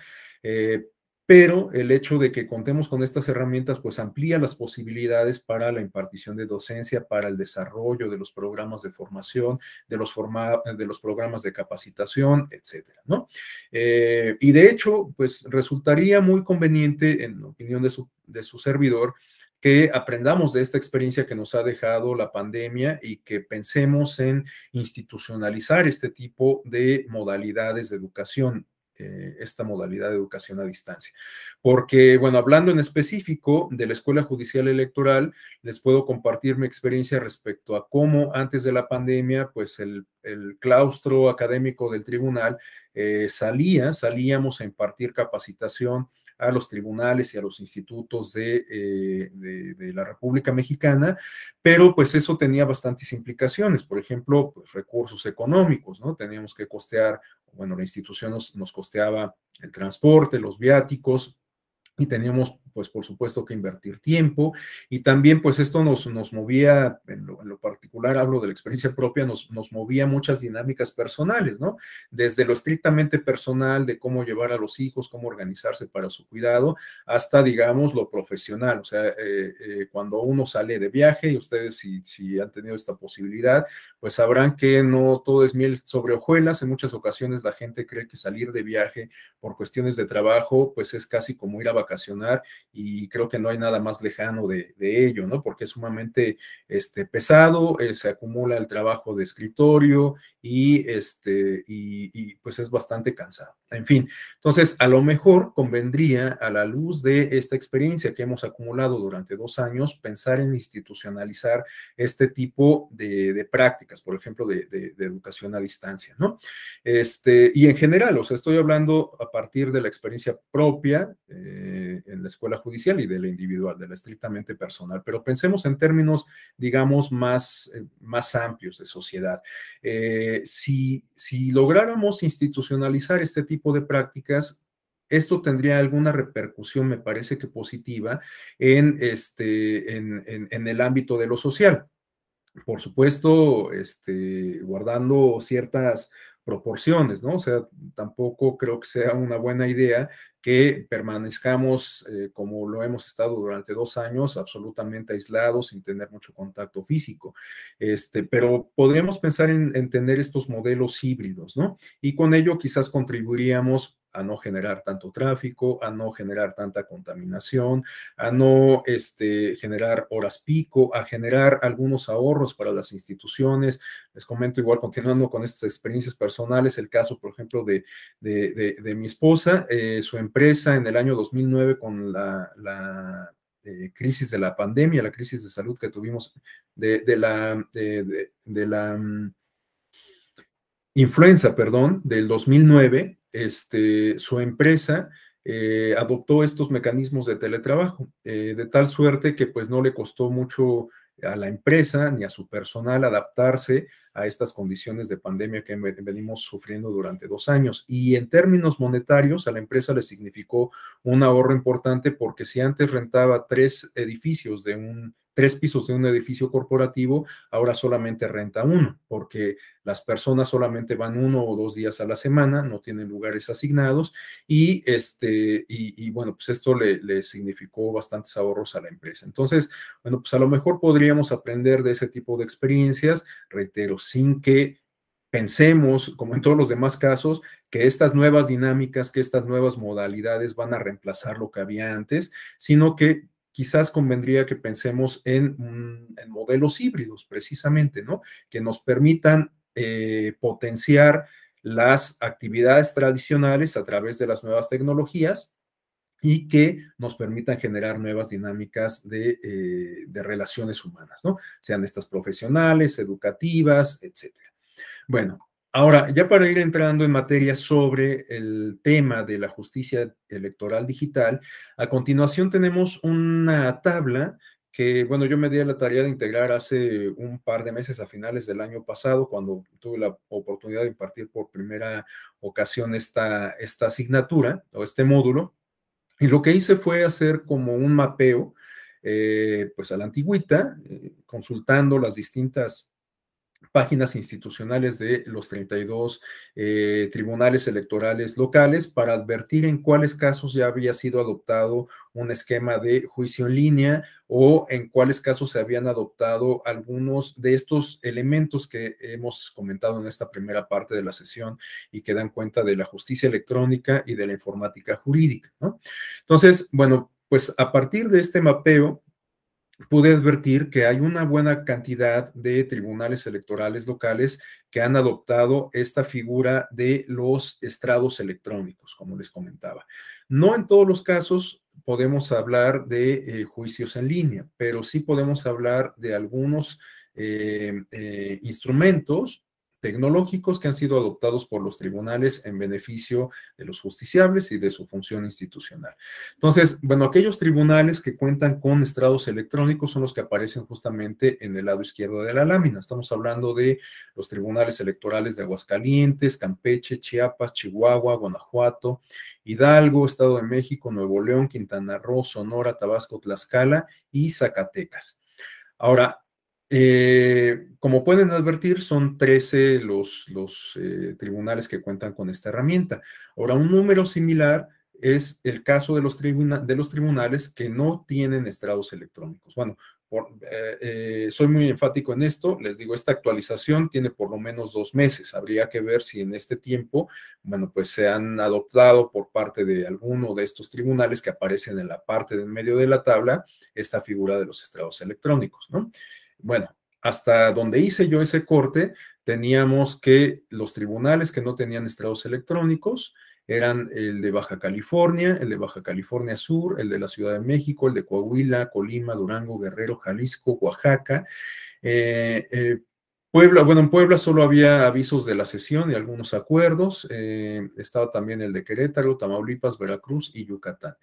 Pero el hecho de que contemos con estas herramientas, pues amplía las posibilidades para la impartición de docencia, para el desarrollo de los programas de formación, de los programas de capacitación, etcétera, ¿no? Y de hecho, pues resultaría muy conveniente, en opinión de su servidor, que aprendamos de esta experiencia que nos ha dejado la pandemia y que pensemos en institucionalizar este tipo de modalidades de educación, esta modalidad de educación a distancia. Porque, bueno, hablando en específico de la Escuela Judicial Electoral, les puedo compartir mi experiencia respecto a cómo antes de la pandemia, pues el claustro académico del tribunal salíamos a impartir capacitación a los tribunales y a los institutos de la República Mexicana, pero pues eso tenía bastantes implicaciones, por ejemplo, pues, recursos económicos, ¿no? Teníamos que costear, bueno, la institución nos costeaba el transporte, los viáticos, y teníamos, pues, por supuesto que invertir tiempo y también, pues, esto nos movía, en lo particular, hablo de la experiencia propia, nos movía muchas dinámicas personales, ¿no? Desde lo estrictamente personal, de cómo llevar a los hijos, cómo organizarse para su cuidado, hasta, digamos, lo profesional. O sea, cuando uno sale de viaje, y ustedes si han tenido esta posibilidad, pues sabrán que no todo es miel sobre hojuelas. En muchas ocasiones la gente cree que salir de viaje por cuestiones de trabajo, pues es casi como ir a vacacionar y creo que no hay nada más lejano de ello, ¿no? Porque es sumamente pesado, se acumula el trabajo de escritorio y pues es bastante cansado. En fin, entonces a lo mejor convendría a la luz de esta experiencia que hemos acumulado durante 2 años, pensar en institucionalizar este tipo de prácticas, por ejemplo, de educación a distancia, ¿no? Y en general, o sea, estoy hablando a partir de la experiencia propia en la escuela judicial y de la individual, de la estrictamente personal, pero pensemos en términos, digamos, más amplios de sociedad. Si lográramos institucionalizar este tipo de prácticas, esto tendría alguna repercusión, me parece que positiva, en el ámbito de lo social. Por supuesto, guardando ciertas proporciones, ¿no? O sea, tampoco creo que sea una buena idea que permanezcamos como lo hemos estado durante 2 años, absolutamente aislados, sin tener mucho contacto físico. Pero podríamos pensar en tener estos modelos híbridos, ¿no? Y con ello quizás contribuiríamos a no generar tanto tráfico, a no generar tanta contaminación, a no generar horas pico, a generar algunos ahorros para las instituciones. Les comento igual, continuando con estas experiencias personales, el caso, por ejemplo, de mi esposa, su empresa en el año 2009 con la crisis de la pandemia, la crisis de salud que tuvimos de la influenza, perdón, del 2009, su empresa adoptó estos mecanismos de teletrabajo, de tal suerte que pues no le costó mucho a la empresa ni a su personal adaptarse a estas condiciones de pandemia que venimos sufriendo durante 2 años. Y en términos monetarios, a la empresa le significó un ahorro importante porque si antes rentaba 3 pisos de un edificio corporativo, ahora solamente renta uno, porque las personas solamente van 1 o 2 días a la semana, no tienen lugares asignados y bueno, pues esto le significó bastantes ahorros a la empresa. Entonces, bueno, pues a lo mejor podríamos aprender de ese tipo de experiencias, reitero, sin que pensemos, como en todos los demás casos, que estas nuevas dinámicas, que estas nuevas modalidades van a reemplazar lo que había antes, sino que quizás convendría que pensemos en modelos híbridos, precisamente, ¿no? Que nos permitan potenciar las actividades tradicionales a través de las nuevas tecnologías y que nos permitan generar nuevas dinámicas de relaciones humanas, ¿no? Sean estas profesionales, educativas, etcétera. Bueno, ahora, ya para ir entrando en materia sobre el tema de la justicia electoral digital, a continuación tenemos una tabla que, bueno, yo me di a la tarea de integrar hace un par de meses a finales del año pasado, cuando tuve la oportunidad de impartir por primera ocasión esta asignatura o este módulo. Y lo que hice fue hacer como un mapeo, pues a la antigüita, consultando las distintas páginas institucionales de los 32 tribunales electorales locales para advertir en cuáles casos ya había sido adoptado un esquema de juicio en línea o en cuáles casos se habían adoptado algunos de estos elementos que hemos comentado en esta primera parte de la sesión y que dan cuenta de la justicia electrónica y de la informática jurídica, ¿no? Entonces, bueno, pues a partir de este mapeo, pude advertir que hay una buena cantidad de tribunales electorales locales que han adoptado esta figura de los estrados electrónicos, como les comentaba. No en todos los casos podemos hablar de juicios en línea, pero sí podemos hablar de algunos instrumentos tecnológicos que han sido adoptados por los tribunales en beneficio de los justiciables y de su función institucional. Entonces, bueno, aquellos tribunales que cuentan con estrados electrónicos son los que aparecen justamente en el lado izquierdo de la lámina. Estamos hablando de los tribunales electorales de Aguascalientes, Campeche, Chiapas, Chihuahua, Guanajuato, Hidalgo, Estado de México, Nuevo León, Quintana Roo, Sonora, Tabasco, Tlaxcala y Zacatecas. Ahora, como pueden advertir, son 13 los tribunales que cuentan con esta herramienta. Ahora, un número similar es el caso de los tribunales que no tienen estrados electrónicos. Bueno, soy muy enfático en esto, les digo, esta actualización tiene por lo menos 2 meses, habría que ver si en este tiempo, bueno, pues se han adoptado por parte de alguno de estos tribunales que aparecen en la parte del medio de la tabla, esta figura de los estrados electrónicos, ¿no? Bueno, hasta donde hice yo ese corte, teníamos que los tribunales que no tenían estrados electrónicos eran el de Baja California, el de Baja California Sur, el de la Ciudad de México, el de Coahuila, Colima, Durango, Guerrero, Jalisco, Oaxaca. Puebla, bueno, en Puebla solo había avisos de la sesión y algunos acuerdos. Estaba también el de Querétaro, Tamaulipas, Veracruz y Yucatán.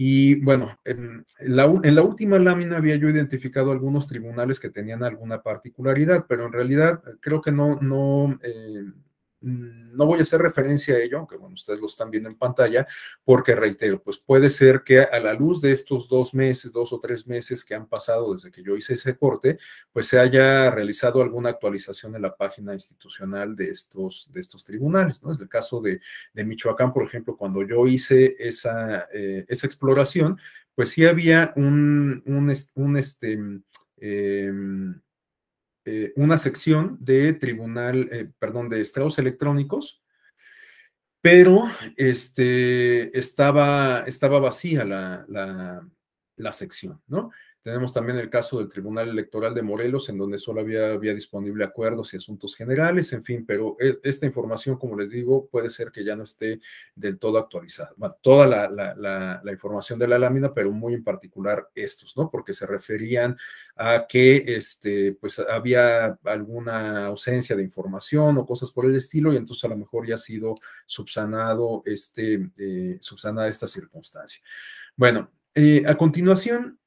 Y bueno, en la última lámina había yo identificado algunos tribunales que tenían alguna particularidad, pero en realidad creo que no voy a hacer referencia a ello, aunque bueno, ustedes lo están viendo en pantalla, porque reitero, pues puede ser que a la luz de estos 2 meses, 2 o 3 meses que han pasado desde que yo hice ese corte, pues se haya realizado alguna actualización en la página institucional de estos tribunales, ¿no? Es el caso de Michoacán, por ejemplo, cuando yo hice esa exploración, pues sí había una sección de tribunal, perdón, de estrados electrónicos pero estaba vacía la sección, ¿no? Tenemos también el caso del Tribunal Electoral de Morelos, en donde solo había disponible acuerdos y asuntos generales, en fin, pero esta información, como les digo, puede ser que ya no esté del todo actualizada. Bueno, toda la información de la lámina, pero muy en particular estos, ¿no? Porque se referían a que pues había alguna ausencia de información o cosas por el estilo, y entonces a lo mejor ya ha sido subsanada esta circunstancia. Bueno, a continuación,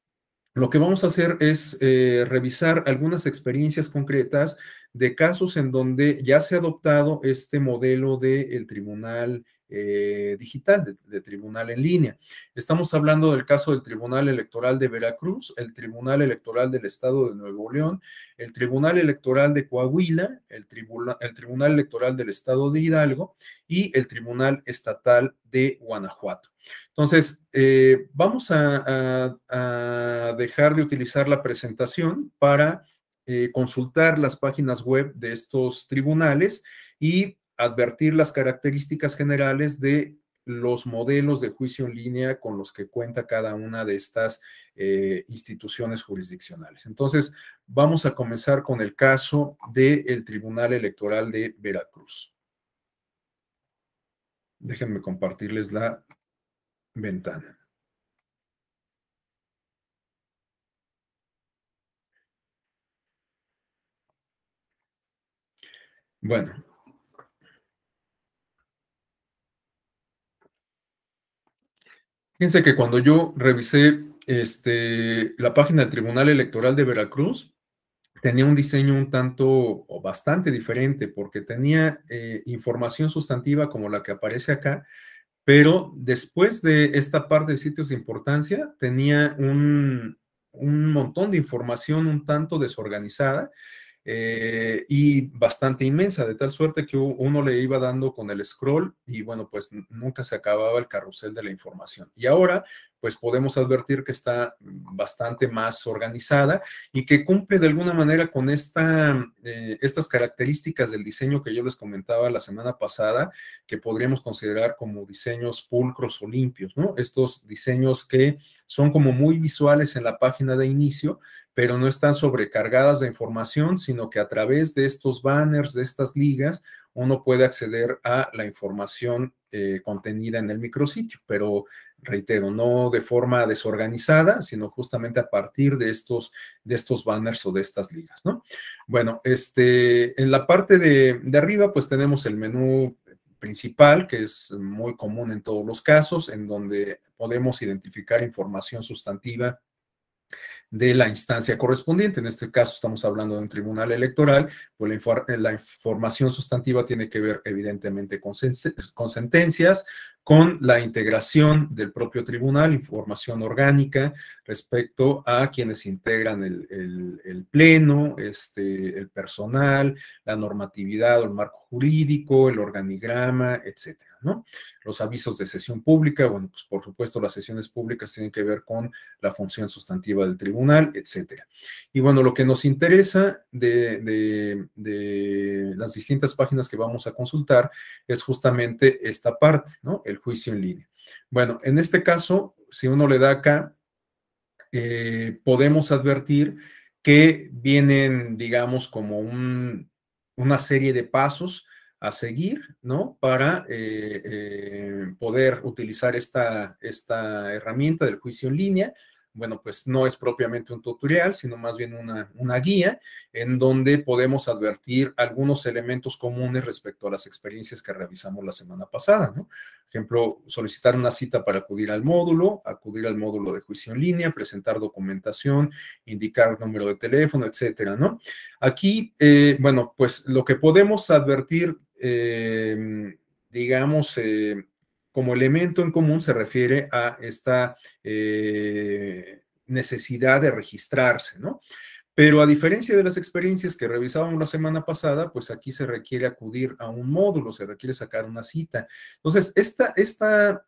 lo que vamos a hacer es revisar algunas experiencias concretas de casos en donde ya se ha adoptado este modelo del tribunal digital, de tribunal en línea. Estamos hablando del caso del Tribunal Electoral de Veracruz, el Tribunal Electoral del Estado de Nuevo León, el Tribunal Electoral de Coahuila, el Tribunal Electoral del Estado de Hidalgo y el Tribunal Estatal de Guanajuato. Entonces, vamos a dejar de utilizar la presentación para consultar las páginas web de estos tribunales y advertir las características generales de los modelos de juicio en línea con los que cuenta cada una de estas instituciones jurisdiccionales. Entonces, vamos a comenzar con el caso del Tribunal Electoral de Veracruz. Déjenme compartirles la ventana. Bueno, fíjense que cuando yo revisé la página del Tribunal Electoral de Veracruz, tenía un diseño un tanto o bastante diferente, porque tenía información sustantiva como la que aparece acá, pero después de esta parte de sitios de importancia, tenía un montón de información un tanto desorganizada y bastante inmensa, de tal suerte que uno le iba dando con el scroll y bueno, pues nunca se acababa el carrusel de la información. Y ahora, pues podemos advertir que está bastante más organizada y que cumple de alguna manera con estas características del diseño que yo les comentaba la semana pasada, que podríamos considerar como diseños pulcros o limpios, ¿no? Estos diseños que son como muy visuales en la página de inicio, pero no están sobrecargadas de información, sino que a través de estos banners, de estas ligas, uno puede acceder a la información contenida en el micrositio, pero reitero, no de forma desorganizada, sino justamente a partir de estos banners o de estas ligas, ¿no? Bueno, en la parte de arriba, pues tenemos el menú principal, que es muy común en todos los casos, en donde podemos identificar información sustantiva de la instancia correspondiente. En este caso estamos hablando de un tribunal electoral, pues la información sustantiva tiene que ver evidentemente con sentencias, con la integración del propio tribunal, información orgánica respecto a quienes integran el pleno, el personal, la normatividad o el marco jurídico, el organigrama, etcétera, ¿no? Los avisos de sesión pública, bueno, pues por supuesto las sesiones públicas tienen que ver con la función sustantiva del tribunal, etcétera. Y bueno, lo que nos interesa de las distintas páginas que vamos a consultar es justamente esta parte, ¿no? El juicio en línea. Bueno, en este caso, si uno le da acá, podemos advertir que vienen, digamos, como una serie de pasos a seguir, ¿no? Para poder utilizar esta herramienta del juicio en línea. Bueno, pues no es propiamente un tutorial, sino más bien una guía en donde podemos advertir algunos elementos comunes respecto a las experiencias que revisamos la semana pasada, ¿no? Por ejemplo, solicitar una cita para acudir al módulo de juicio en línea, presentar documentación, indicar número de teléfono, etcétera, ¿no? Aquí, bueno, pues lo que podemos advertir, digamos, como elemento en común se refiere a esta necesidad de registrarse, ¿no? Pero a diferencia de las experiencias que revisábamos la semana pasada, pues aquí se requiere acudir a un módulo, se requiere sacar una cita. Entonces, esta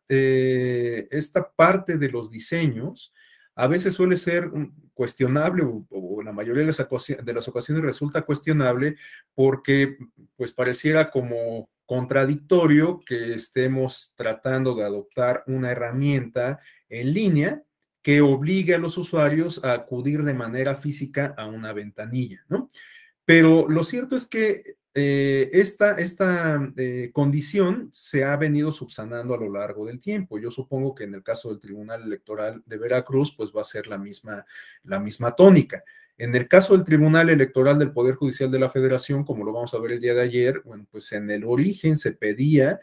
parte de los diseños a veces suele ser cuestionable o la mayoría de las ocasiones resulta cuestionable porque pues pareciera como contradictorio que estemos tratando de adoptar una herramienta en línea que obligue a los usuarios a acudir de manera física a una ventanilla, ¿no? Pero lo cierto es que esta condición se ha venido subsanando a lo largo del tiempo. Yo supongo que en el caso del Tribunal Electoral de Veracruz, pues va a ser la misma tónica. En el caso del Tribunal Electoral del Poder Judicial de la Federación, como lo vamos a ver el día de ayer, bueno, pues en el origen se pedía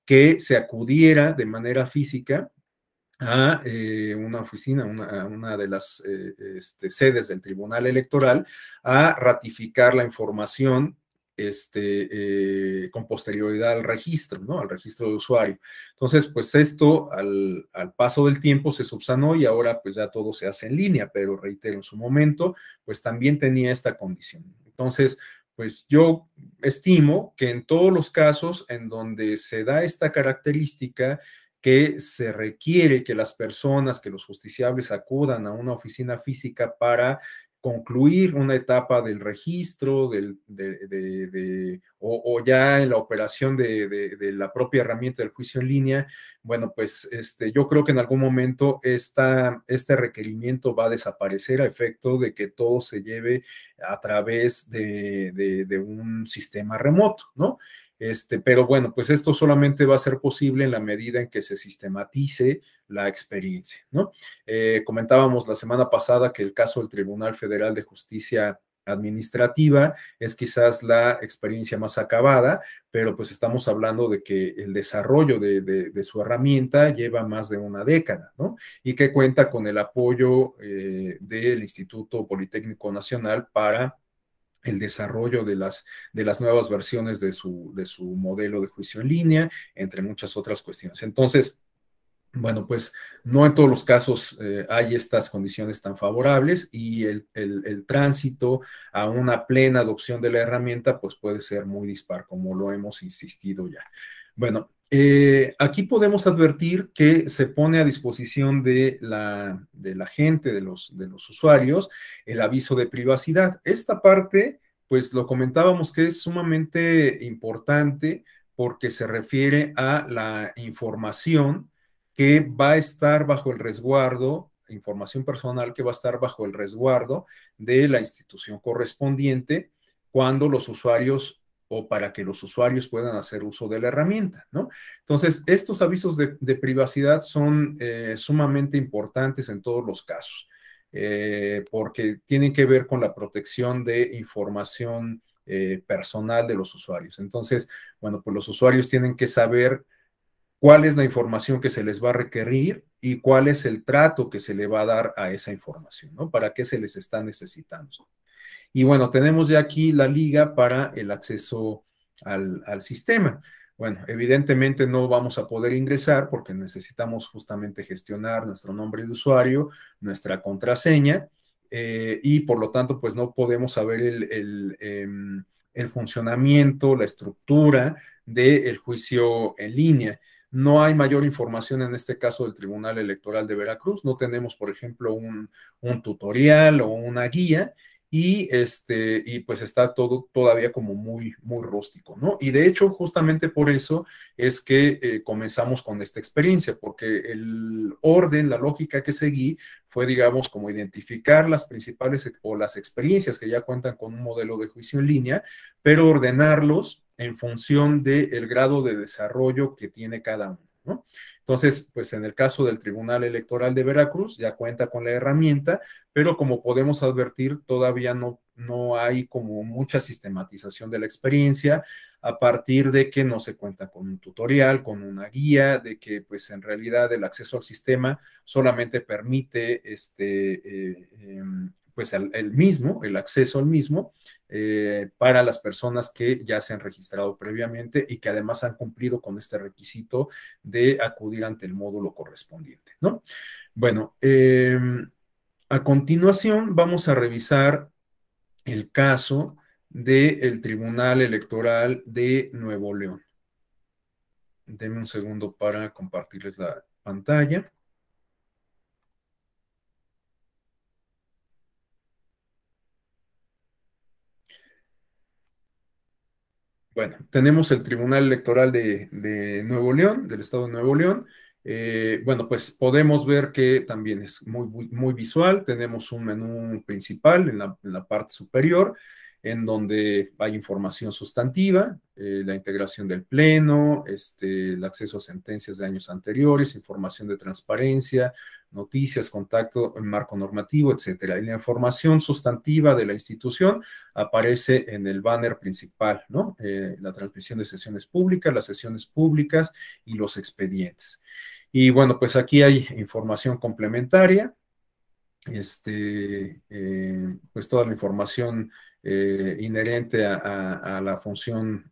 que se acudiera de manera física a una oficina, a una de las sedes del Tribunal Electoral, a ratificar la información con posterioridad al registro, ¿no? Al registro de usuario. Entonces, pues esto al paso del tiempo se subsanó y ahora pues ya todo se hace en línea, pero reitero, en su momento pues también tenía esta condición. Entonces, pues yo estimo que en todos los casos en donde se da esta característica, que se requiere que las personas, que los justiciables acudan a una oficina física para concluir una etapa del registro o ya en la operación de la propia herramienta del juicio en línea, bueno, pues yo creo que en algún momento este requerimiento va a desaparecer a efecto de que todo se lleve a través de un sistema remoto, ¿no? Pero bueno, pues esto solamente va a ser posible en la medida en que se sistematice la experiencia, ¿no? Comentábamos la semana pasada que el caso del Tribunal Federal de Justicia Administrativa es quizás la experiencia más acabada, pero pues estamos hablando de que el desarrollo de su herramienta lleva más de una década, ¿no? Y que cuenta con el apoyo del Instituto Politécnico Nacional para el desarrollo de las nuevas versiones de su modelo de juicio en línea, entre muchas otras cuestiones. Entonces, bueno, pues no en todos los casos hay estas condiciones tan favorables y el tránsito a una plena adopción de la herramienta pues puede ser muy dispar, como lo hemos insistido ya. Bueno, aquí podemos advertir que se pone a disposición de la gente, de los usuarios, el aviso de privacidad. Esta parte, pues lo comentábamos que es sumamente importante porque se refiere a la información que va a estar bajo el resguardo, información personal que va a estar bajo el resguardo de la institución correspondiente cuando los usuarios o para que los usuarios puedan hacer uso de la herramienta, ¿no? Entonces, estos avisos de privacidad son sumamente importantes en todos los casos, porque tienen que ver con la protección de información personal de los usuarios. Entonces, bueno, pues los usuarios tienen que saber cuál es la información que se les va a requerir y cuál es el trato que se le va a dar a esa información, ¿no? ¿Para qué se les está necesitando? Y bueno, tenemos ya aquí la liga para el acceso al sistema. Bueno, evidentemente no vamos a poder ingresar porque necesitamos justamente gestionar nuestro nombre de usuario, nuestra contraseña, y por lo tanto, pues no podemos saber el funcionamiento, la estructura del juicio en línea. No hay mayor información en este caso del Tribunal Electoral de Veracruz. No tenemos, por ejemplo, un tutorial o una guía y pues está todo todavía como muy, muy rústico, ¿no? Y de hecho, justamente por eso es que comenzamos con esta experiencia, porque el orden, la lógica que seguí fue, digamos, como identificar las principales o las experiencias que ya cuentan con un modelo de juicio en línea, pero ordenarlos en función del grado de desarrollo que tiene cada uno, ¿no? Entonces, pues en el caso del Tribunal Electoral de Veracruz ya cuenta con la herramienta, pero como podemos advertir, todavía no hay como mucha sistematización de la experiencia a partir de que no se cuenta con un tutorial, con una guía, de que pues en realidad el acceso al sistema solamente permite pues el acceso al mismo para las personas que ya se han registrado previamente y que además han cumplido con este requisito de acudir ante el módulo correspondiente, ¿no? Bueno, a continuación vamos a revisar el caso del Tribunal Electoral de Nuevo León. Denme un segundo para compartirles la pantalla. Bueno, tenemos el Tribunal Electoral de Nuevo León, del Estado de Nuevo León. Bueno, pues podemos ver que también es muy visual. Tenemos un menú principal en la parte superior, en donde hay información sustantiva, la integración del pleno, el acceso a sentencias de años anteriores, información de transparencia, noticias, contacto, marco normativo, etcétera. Y la información sustantiva de la institución aparece en el banner principal, ¿no? La transmisión de sesiones públicas, las sesiones públicas y los expedientes. Y bueno, pues aquí hay información complementaria, pues toda la información inherente a la función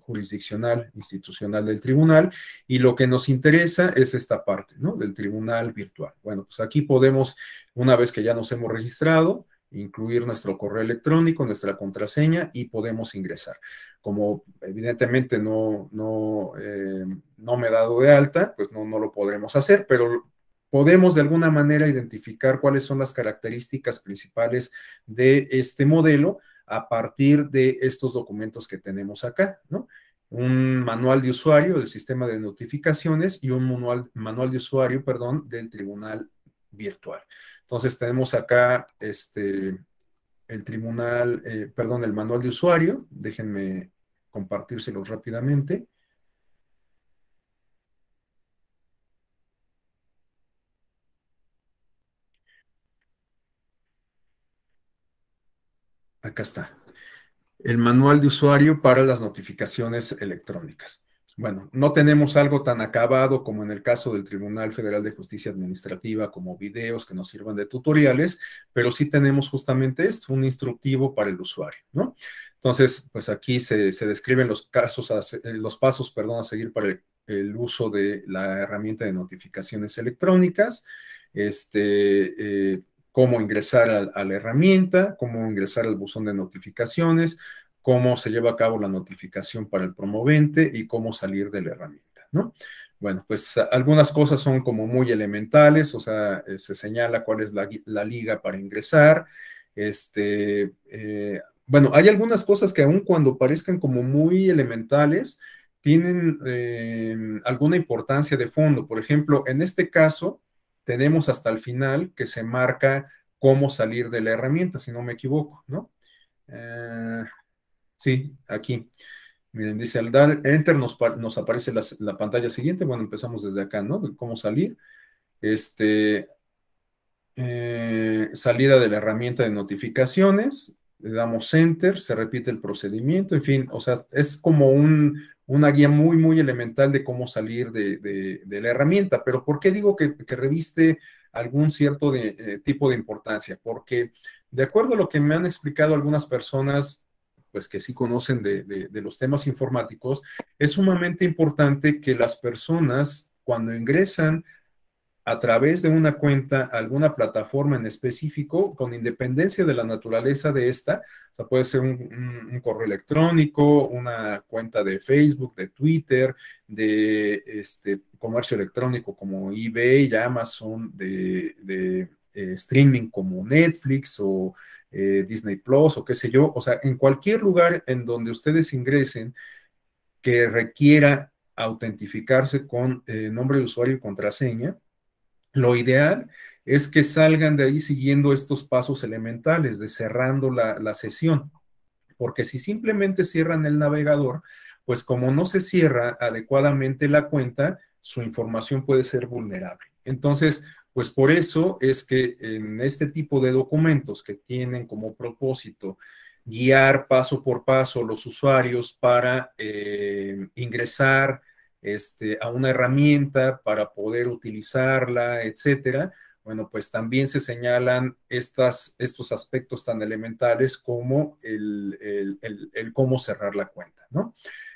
jurisdiccional, institucional del tribunal, y lo que nos interesa es esta parte, ¿no? Del tribunal virtual. Bueno, pues aquí podemos, una vez que ya nos hemos registrado, incluir nuestro correo electrónico, nuestra contraseña y podemos ingresar. Como evidentemente no me he dado de alta, pues no lo podremos hacer, pero podemos de alguna manera identificar cuáles son las características principales de este modelo a partir de estos documentos que tenemos acá, ¿no? Un manual de usuario del sistema de notificaciones y un manual de usuario, perdón, del tribunal virtual. Entonces tenemos acá el tribunal, perdón, el manual de usuario. Déjenme compartírselos rápidamente. Acá está. El manual de usuario para las notificaciones electrónicas. Bueno, no tenemos algo tan acabado como en el caso del Tribunal Federal de Justicia Administrativa, como videos que nos sirvan de tutoriales, pero sí tenemos justamente esto, un instructivo para el usuario, ¿no? Entonces, pues aquí se describen los pasos, perdón, a seguir para el uso de la herramienta de notificaciones electrónicas, cómo ingresar a la herramienta, cómo ingresar al buzón de notificaciones, cómo se lleva a cabo la notificación para el promovente y cómo salir de la herramienta, ¿no? Bueno, pues algunas cosas son como muy elementales, o sea, se señala cuál es la liga para ingresar. Bueno, hay algunas cosas que aun cuando parezcan como muy elementales, tienen alguna importancia de fondo. Por ejemplo, en este caso, tenemos hasta el final que se marca cómo salir de la herramienta, si no me equivoco, ¿no? Sí, aquí. Miren, dice al dar Enter nos aparece la pantalla siguiente. Bueno, empezamos desde acá, ¿no? De cómo salir. Este, Salida de la herramienta de notificaciones, le damos Enter, se repite el procedimiento, en fin, o sea, es como una guía muy elemental de cómo salir de la herramienta. Pero ¿por qué digo que reviste algún cierto tipo de importancia? Porque de acuerdo a lo que me han explicado algunas personas, pues que sí conocen de los temas informáticos, es sumamente importante que las personas cuando ingresan a través de una cuenta, alguna plataforma en específico, con independencia de la naturaleza de esta, o sea, puede ser un correo electrónico, una cuenta de Facebook, de Twitter, de comercio electrónico como eBay, Amazon, de streaming como Netflix o Disney Plus o qué sé yo, o sea, en cualquier lugar en donde ustedes ingresen que requiera autentificarse con nombre de usuario y contraseña, lo ideal es que salgan de ahí siguiendo estos pasos elementales de cerrando la sesión, porque si simplemente cierran el navegador, pues como no se cierra adecuadamente la cuenta, su información puede ser vulnerable. Entonces, pues por eso es que en este tipo de documentos que tienen como propósito guiar paso por paso los usuarios para ingresar a una herramienta para poder utilizarla, etcétera. Bueno, pues también se señalan estos aspectos tan elementales como el cómo cerrar la cuenta, ¿no?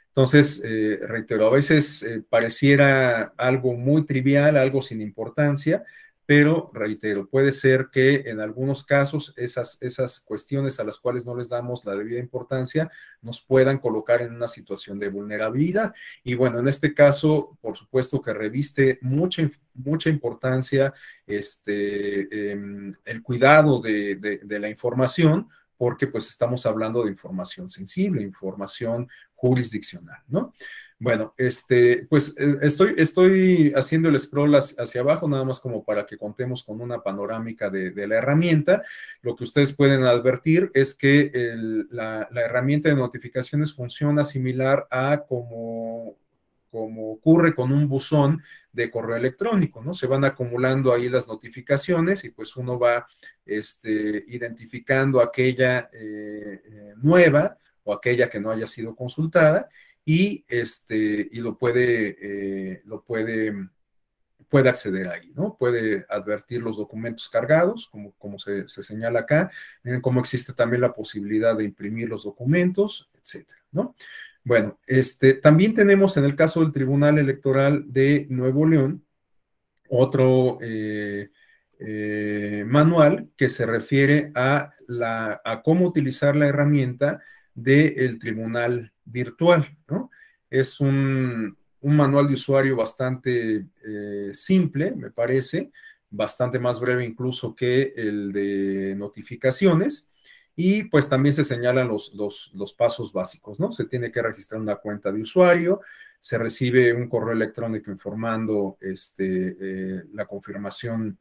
Entonces, reitero, a veces pareciera algo muy trivial, algo sin importancia, pero reitero, puede ser que en algunos casos esas cuestiones a las cuales no les damos la debida importancia nos puedan colocar en una situación de vulnerabilidad. Y bueno, en este caso, por supuesto que reviste mucha importancia el cuidado de la información, porque pues estamos hablando de información sensible, información jurisdiccional, ¿no? Bueno, pues estoy haciendo el scroll hacia abajo, nada más como para que contemos con una panorámica de la herramienta. Lo que ustedes pueden advertir es que la herramienta de notificaciones funciona similar a como ocurre con un buzón de correo electrónico, ¿no? Se van acumulando ahí las notificaciones y pues uno va identificando aquella nueva o aquella que no haya sido consultada y puede acceder ahí, ¿no? Puede advertir los documentos cargados, como se señala acá, miren cómo existe también la posibilidad de imprimir los documentos, etcétera, ¿no? Bueno, también tenemos en el caso del Tribunal Electoral de Nuevo León otro manual que se refiere a cómo utilizar la herramienta del tribunal virtual, ¿no? Es un manual de usuario bastante simple, me parece, bastante más breve incluso que el de notificaciones. Y pues también se señalan los pasos básicos, ¿no? Se tiene que registrar una cuenta de usuario, se recibe un correo electrónico informando la confirmación,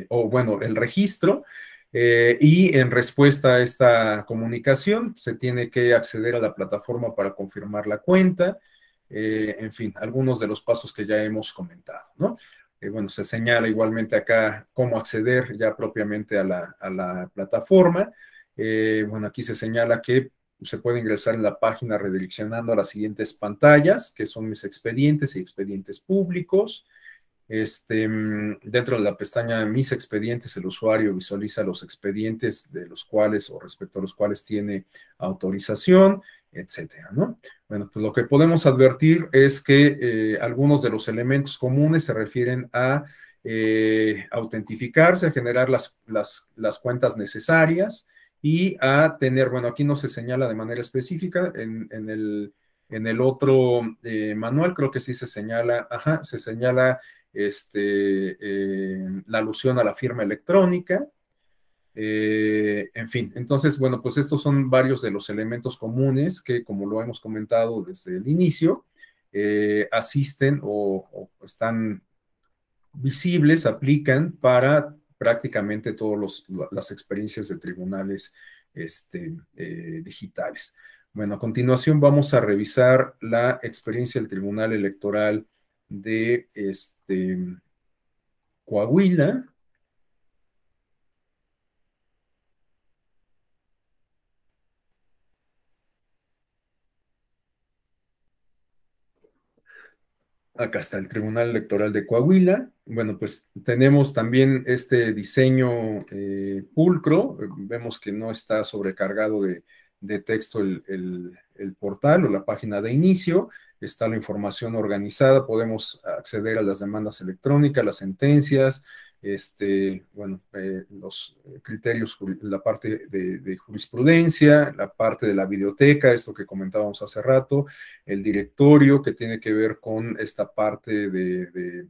o bueno, el registro, y en respuesta a esta comunicación se tiene que acceder a la plataforma para confirmar la cuenta, en fin, algunos de los pasos que ya hemos comentado, ¿no? Bueno, se señala igualmente acá cómo acceder ya propiamente a la plataforma. Bueno, aquí se señala que se puede ingresar en la página redireccionando a las siguientes pantallas, que son mis expedientes y expedientes públicos. Dentro de la pestaña Mis expedientes, el usuario visualiza los expedientes de los cuales o respecto a los cuales tiene autorización, etcétera, ¿no? Bueno, pues lo que podemos advertir es que algunos de los elementos comunes se refieren a autentificarse, a generar las cuentas necesarias y a tener, bueno, aquí no se señala de manera específica, en el otro manual creo que sí se señala, ajá, se señala la alusión a la firma electrónica, en fin, entonces, bueno, pues estos son varios de los elementos comunes que, como lo hemos comentado desde el inicio, asisten o están visibles, aplican para prácticamente todas las experiencias de tribunales digitales. Bueno, a continuación vamos a revisar la experiencia del Tribunal Electoral de Coahuila. Acá está el Tribunal Electoral de Coahuila. Bueno, pues tenemos también este diseño pulcro. Vemos que no está sobrecargado de texto el portal o la página de inicio. Está la información organizada. Podemos acceder a las demandas electrónicas, las sentencias, bueno, los criterios, la parte de jurisprudencia, la parte de la biblioteca, esto que comentábamos hace rato, el directorio que tiene que ver con esta parte de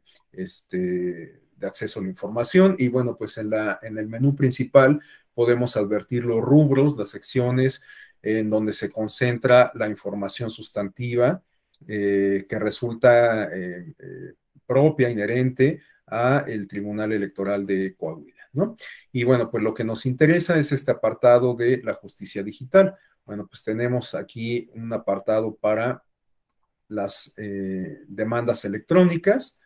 acceso a la información y bueno, pues en el menú principal podemos advertir los rubros, las secciones en donde se concentra la información sustantiva que resulta propia, inherente a el Tribunal Electoral de Coahuila, ¿no? Y bueno, pues lo que nos interesa es este apartado de la justicia digital. Bueno, pues tenemos aquí un apartado para las demandas electrónicas.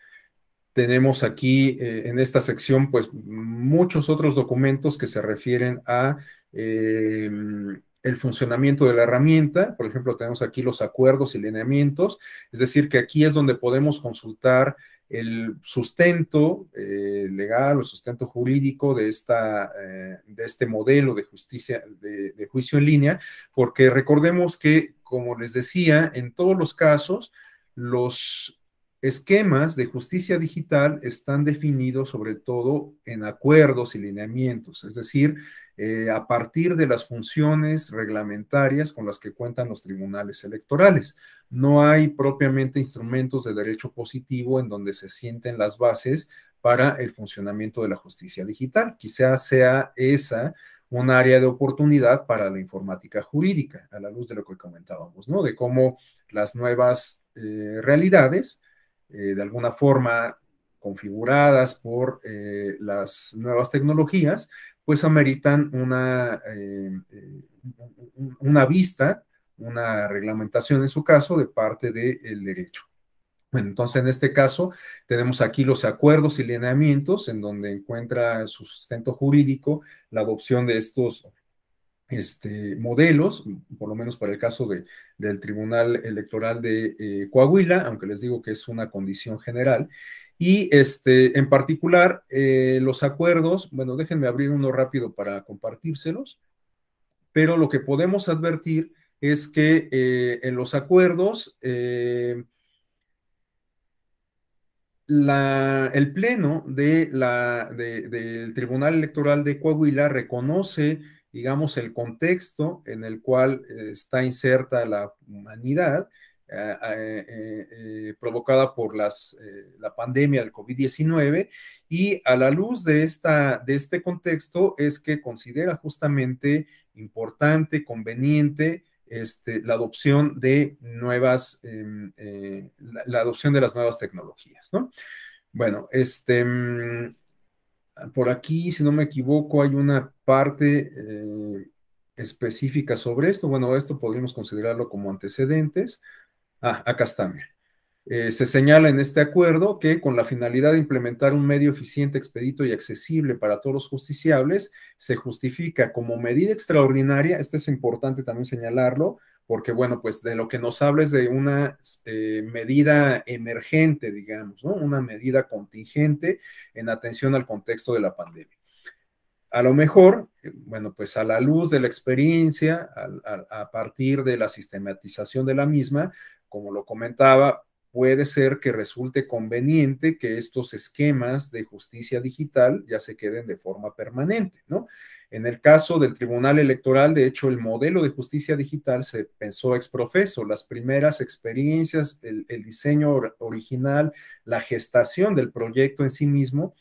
Tenemos aquí en esta sección, pues, muchos otros documentos que se refieren a el funcionamiento de la herramienta. Por ejemplo, tenemos aquí los acuerdos y lineamientos, es decir, que aquí es donde podemos consultar el sustento legal o sustento jurídico de este modelo de justicia, de juicio en línea, porque recordemos que, como les decía, en todos los casos, los esquemas de justicia digital están definidos sobre todo en acuerdos y lineamientos, es decir, a partir de las funciones reglamentarias con las que cuentan los tribunales electorales. No hay propiamente instrumentos de derecho positivo en donde se sienten las bases para el funcionamiento de la justicia digital. Quizá sea esa un área de oportunidad para la informática jurídica, a la luz de lo que comentábamos, ¿no? De cómo las nuevas realidades, de alguna forma configuradas por las nuevas tecnologías, pues ameritan una vista, una reglamentación en su caso de parte del derecho. Bueno, entonces en este caso tenemos aquí los acuerdos y lineamientos en donde encuentra su sustento jurídico la adopción de estos modelos, por lo menos para el caso del Tribunal Electoral de Coahuila, aunque les digo que es una condición general. Y en particular, los acuerdos, bueno, déjenme abrir uno rápido para compartírselos, pero lo que podemos advertir es que en los acuerdos, el Pleno del Tribunal Electoral de Coahuila reconoce, digamos, el contexto en el cual está inserta la humanidad, provocada por la pandemia del COVID-19, y a la luz de este contexto es que considera justamente importante, conveniente, la adopción de la adopción de las nuevas tecnologías, ¿no? Bueno, por aquí, si no me equivoco, hay una parte específica sobre esto. Bueno, esto podríamos considerarlo como antecedentes. Acá está, mira. Se señala en este acuerdo que con la finalidad de implementar un medio eficiente, expedito y accesible para todos los justiciables, se justifica como medida extraordinaria, esto es importante también señalarlo, porque bueno, pues de lo que nos habla es de una medida emergente, digamos, ¿no? Una medida contingente en atención al contexto de la pandemia. A lo mejor, bueno, pues a la luz de la experiencia, a partir de la sistematización de la misma, como lo comentaba, puede ser que resulte conveniente que estos esquemas de justicia digital ya se queden de forma permanente, ¿no? En el caso del Tribunal Electoral, de hecho, el modelo de justicia digital se pensó ex profeso. Las primeras experiencias, el diseño original, la gestación del proyecto en sí mismo,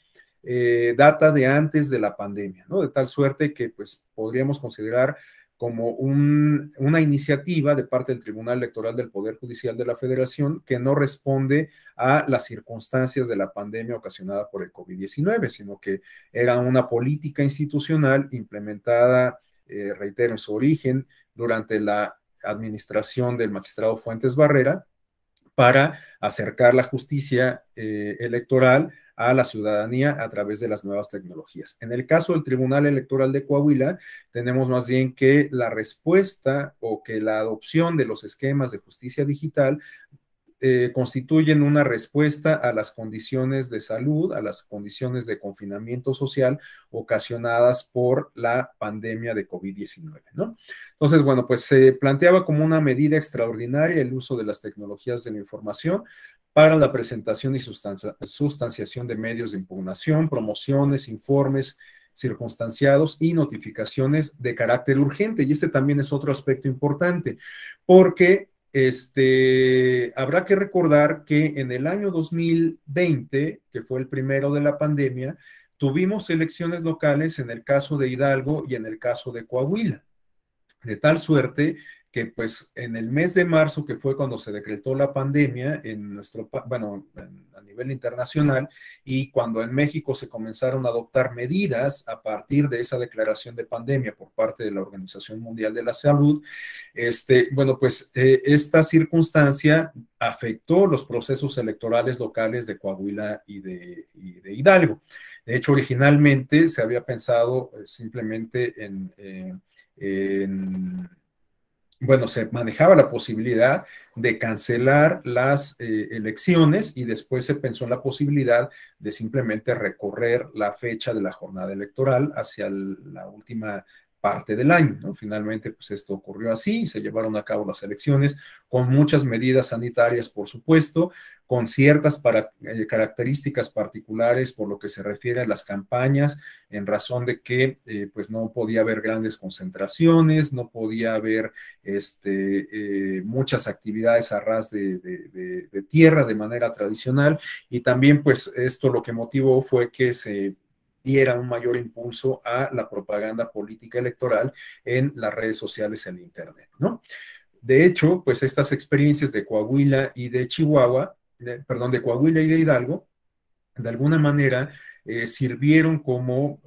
data de antes de la pandemia, ¿no? De tal suerte que pues podríamos considerar como una iniciativa de parte del Tribunal Electoral del Poder Judicial de la Federación que no responde a las circunstancias de la pandemia ocasionada por el COVID-19, sino que era una política institucional implementada, reitero, en su origen durante la administración del magistrado Fuentes Barrera, para acercar la justicia electoral a la ciudadanía a través de las nuevas tecnologías. En el caso del Tribunal Electoral de Coahuila, tenemos más bien que la respuesta o que la adopción de los esquemas de justicia digital constituyen una respuesta a las condiciones de salud, a las condiciones de confinamiento social ocasionadas por la pandemia de COVID-19, ¿no? Entonces, bueno, pues se planteaba como una medida extraordinaria el uso de las tecnologías de la información para la presentación y sustanciación de medios de impugnación, promociones, informes circunstanciados y notificaciones de carácter urgente. Y este también es otro aspecto importante, porque habrá que recordar que en el año 2020, que fue el primero de la pandemia, tuvimos elecciones locales en el caso de Hidalgo y en el caso de Coahuila, de tal suerte que pues en el mes de marzo, que fue cuando se decretó la pandemia en bueno, a nivel internacional, y cuando en México se comenzaron a adoptar medidas a partir de esa declaración de pandemia por parte de la Organización Mundial de la Salud, bueno, pues esta circunstancia afectó los procesos electorales locales de Coahuila y de Hidalgo. De hecho, originalmente se había pensado simplemente bueno, se manejaba la posibilidad de cancelar las elecciones y después se pensó en la posibilidad de simplemente recorrer la fecha de la jornada electoral hacia la última parte del año, ¿no? Finalmente, pues esto ocurrió así, se llevaron a cabo las elecciones con muchas medidas sanitarias, por supuesto, con ciertas características particulares por lo que se refiere a las campañas, en razón de que pues no podía haber grandes concentraciones, no podía haber muchas actividades a ras de tierra de manera tradicional, y también pues esto lo que motivó fue que se diera un mayor impulso a la propaganda política electoral en las redes sociales, en Internet, ¿no? De hecho, pues estas experiencias de Coahuila y de Chihuahua, perdón, de Coahuila y de Hidalgo, de alguna manera sirvieron como,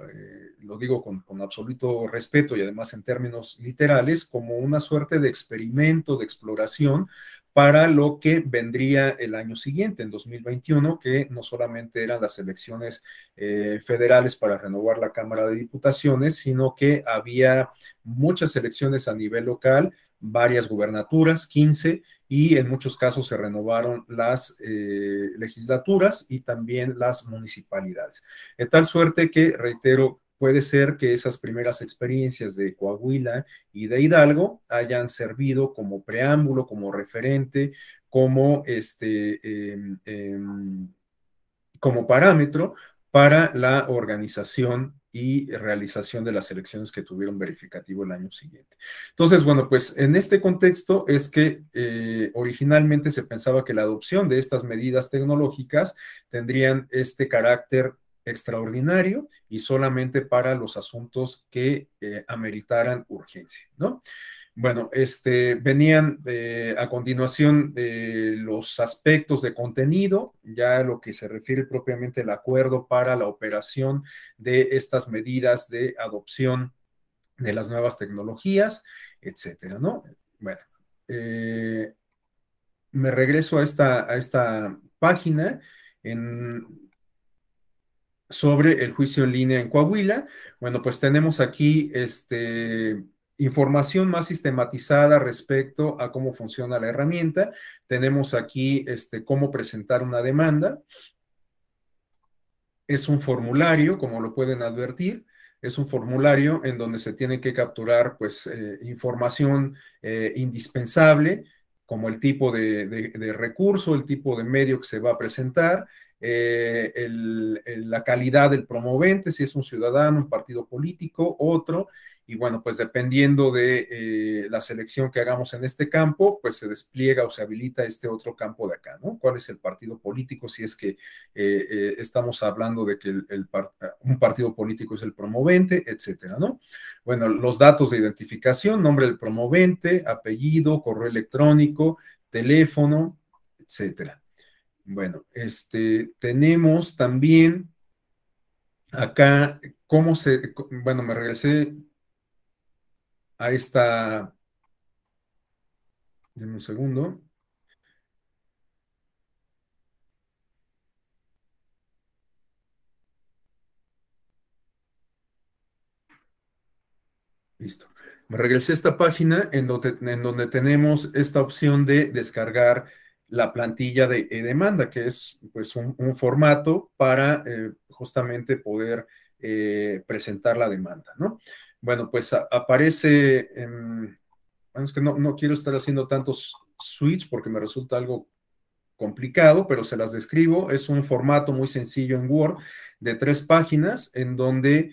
lo digo con absoluto respeto y además en términos literales, como una suerte de experimento, de exploración para lo que vendría el año siguiente, en 2021, que no solamente eran las elecciones federales para renovar la Cámara de Diputaciones, sino que había muchas elecciones a nivel local, varias gubernaturas, 15, y en muchos casos se renovaron las legislaturas y también las municipalidades. De tal suerte que, reitero, puede ser que esas primeras experiencias de Coahuila y de Hidalgo hayan servido como preámbulo, como referente, como como parámetro para la organización y realización de las elecciones que tuvieron verificativo el año siguiente. Entonces, bueno, pues en este contexto es que originalmente se pensaba que la adopción de estas medidas tecnológicas tendrían este carácter extraordinario y solamente para los asuntos que ameritaran urgencia, ¿no? Bueno, venían a continuación los aspectos de contenido, ya lo que se refiere propiamente al acuerdo para la operación de estas medidas de adopción de las nuevas tecnologías, etcétera, ¿no? Bueno, eh, me regreso a esta página sobre el juicio en línea en Coahuila. Bueno, pues tenemos aquí información más sistematizada respecto a cómo funciona la herramienta. Tenemos aquí cómo presentar una demanda. Es un formulario, como lo pueden advertir. Es un formulario en donde se tiene que capturar pues información indispensable, como el tipo de recurso, el tipo de medio que se va a presentar, la calidad del promovente, si es un ciudadano, un partido político, otro, y bueno, pues dependiendo de la selección que hagamos en este campo, pues se despliega o se habilita este otro campo de acá, ¿no? ¿Cuál es el partido político? Si es que estamos hablando de que un partido político es el promovente, etcétera, ¿no? Bueno, los datos de identificación, nombre del promovente, apellido, correo electrónico, teléfono, etcétera. Bueno, tenemos también acá bueno, me regresé a denme un segundo. Listo. Me regresé a esta página en donde tenemos esta opción de descargar la plantilla de demanda, que es pues un formato para justamente poder presentar la demanda, ¿no? Bueno, pues aparece, bueno, es que no quiero estar haciendo tantos switch porque me resulta algo complicado, pero se las describo. Es un formato muy sencillo en Word de 3 páginas en donde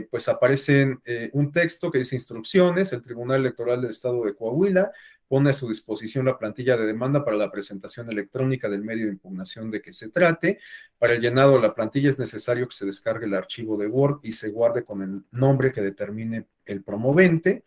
pues aparecen un texto que dice instrucciones. El Tribunal Electoral del Estado de Coahuila pone a su disposición la plantilla de demanda para la presentación electrónica del medio de impugnación de que se trate. Para el llenado de la plantilla es necesario que se descargue el archivo de Word y se guarde con el nombre que determine el promovente.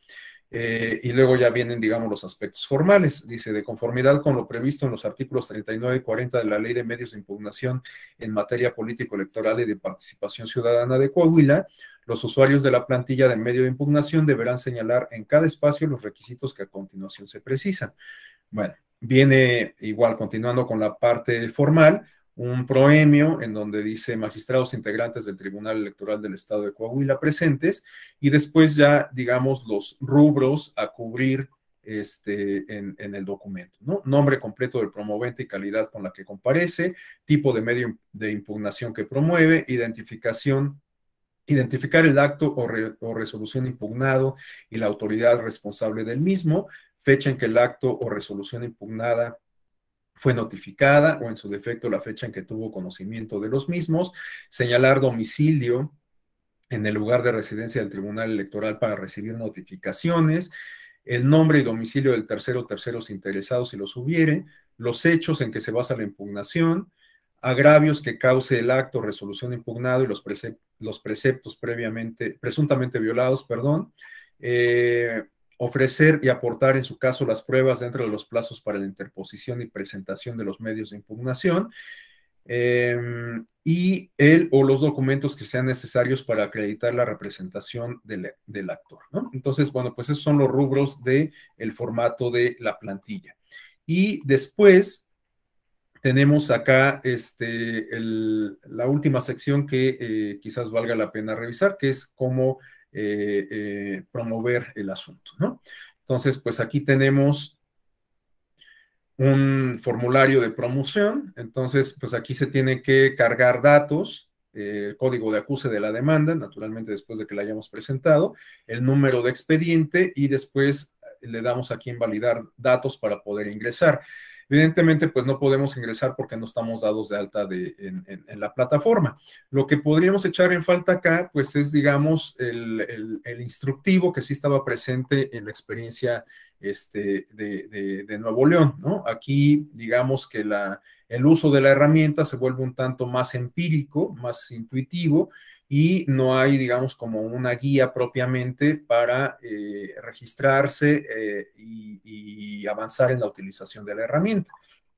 Y luego ya vienen, digamos, los aspectos formales. Dice, de conformidad con lo previsto en los artículos 39 y 40 de la Ley de Medios de Impugnación en materia político-electoral y de participación ciudadana de Coahuila, los usuarios de la plantilla de medio de impugnación deberán señalar en cada espacio los requisitos que a continuación se precisan. Bueno, viene igual, continuando con la parte formal, un proemio en donde dice magistrados integrantes del Tribunal Electoral del Estado de Coahuila presentes, y después ya, digamos, los rubros a cubrir en el documento, ¿no? Nombre completo del promovente y calidad con la que comparece, tipo de medio de impugnación que promueve, identificar el acto o resolución impugnado y la autoridad responsable del mismo, fecha en que el acto o resolución impugnada fue notificada o en su defecto la fecha en que tuvo conocimiento de los mismos, señalar domicilio en el lugar de residencia del Tribunal Electoral para recibir notificaciones, el nombre y domicilio del tercero o terceros interesados si los hubiere, los hechos en que se basa la impugnación, agravios que cause el acto, resolución impugnado y los preceptos presuntamente violados, perdón, ofrecer y aportar en su caso las pruebas dentro de los plazos para la interposición y presentación de los medios de impugnación, y él o los documentos que sean necesarios para acreditar la representación del actor, ¿no? Entonces, bueno, pues esos son los rubros del formato de la plantilla. Y después tenemos acá la última sección que quizás valga la pena revisar, que es cómo promover el asunto, ¿no? Entonces, pues aquí tenemos un formulario de promoción, entonces pues aquí se tiene que cargar datos, el código de acuse de la demanda, naturalmente después de que la hayamos presentado, el número de expediente y después le damos aquí en validar datos para poder ingresar. Evidentemente, pues no podemos ingresar porque no estamos dados de alta en la plataforma. Lo que podríamos echar en falta acá, pues es, digamos, el instructivo que sí estaba presente en la experiencia de Nuevo León, ¿no? Aquí, digamos que el uso de la herramienta se vuelve un tanto más empírico, más intuitivo, y no hay, digamos, como una guía propiamente para registrarse y avanzar en la utilización de la herramienta.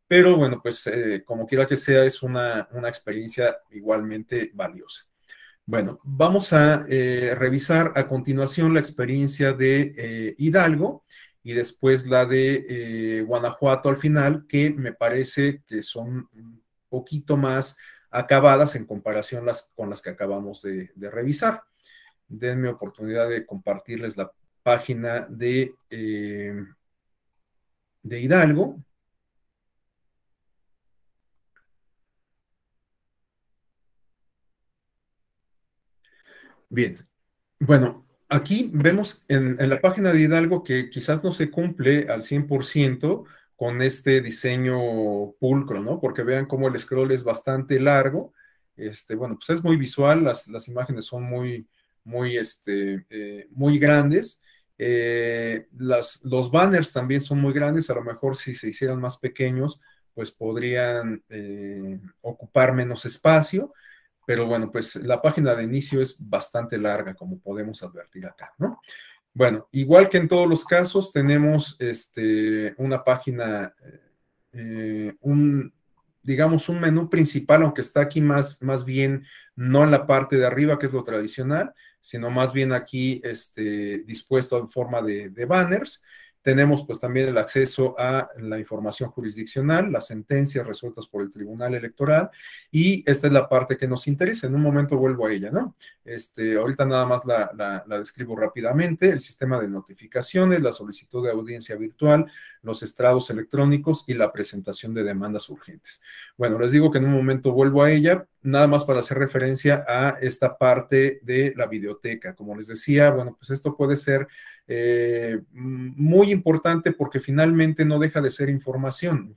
Pero bueno, pues como quiera que sea, es una experiencia igualmente valiosa. Bueno, vamos a revisar a continuación la experiencia de Hidalgo y después la de Guanajuato al final, que me parece que son un poquito más acabadas en comparación con las que acabamos de revisar. Denme oportunidad de compartirles la página de Hidalgo. Bien, bueno, aquí vemos en la página de Hidalgo que quizás no se cumple al 100% con este diseño pulcro, ¿no? Porque vean cómo el scroll es bastante largo. Bueno, pues es muy visual, las imágenes son muy grandes. Los banners también son muy grandes, a lo mejor si se hicieran más pequeños, pues podrían ocupar menos espacio, pero bueno, pues la página de inicio es bastante larga, como podemos advertir acá, ¿no? Bueno, igual que en todos los casos, tenemos una página, digamos, un menú principal, aunque está aquí más bien no en la parte de arriba, que es lo tradicional, sino más bien aquí dispuesto en forma de banners. Tenemos pues también el acceso a la información jurisdiccional, las sentencias resueltas por el Tribunal Electoral, y esta es la parte que nos interesa. En un momento vuelvo a ella, ¿no? Ahorita nada más la describo rápidamente: el sistema de notificaciones, la solicitud de audiencia virtual, los estrados electrónicos y la presentación de demandas urgentes. Bueno, les digo que en un momento vuelvo a ella, nada más para hacer referencia a esta parte de la videoteca. Como les decía, bueno, pues esto puede ser muy importante porque finalmente no deja de ser información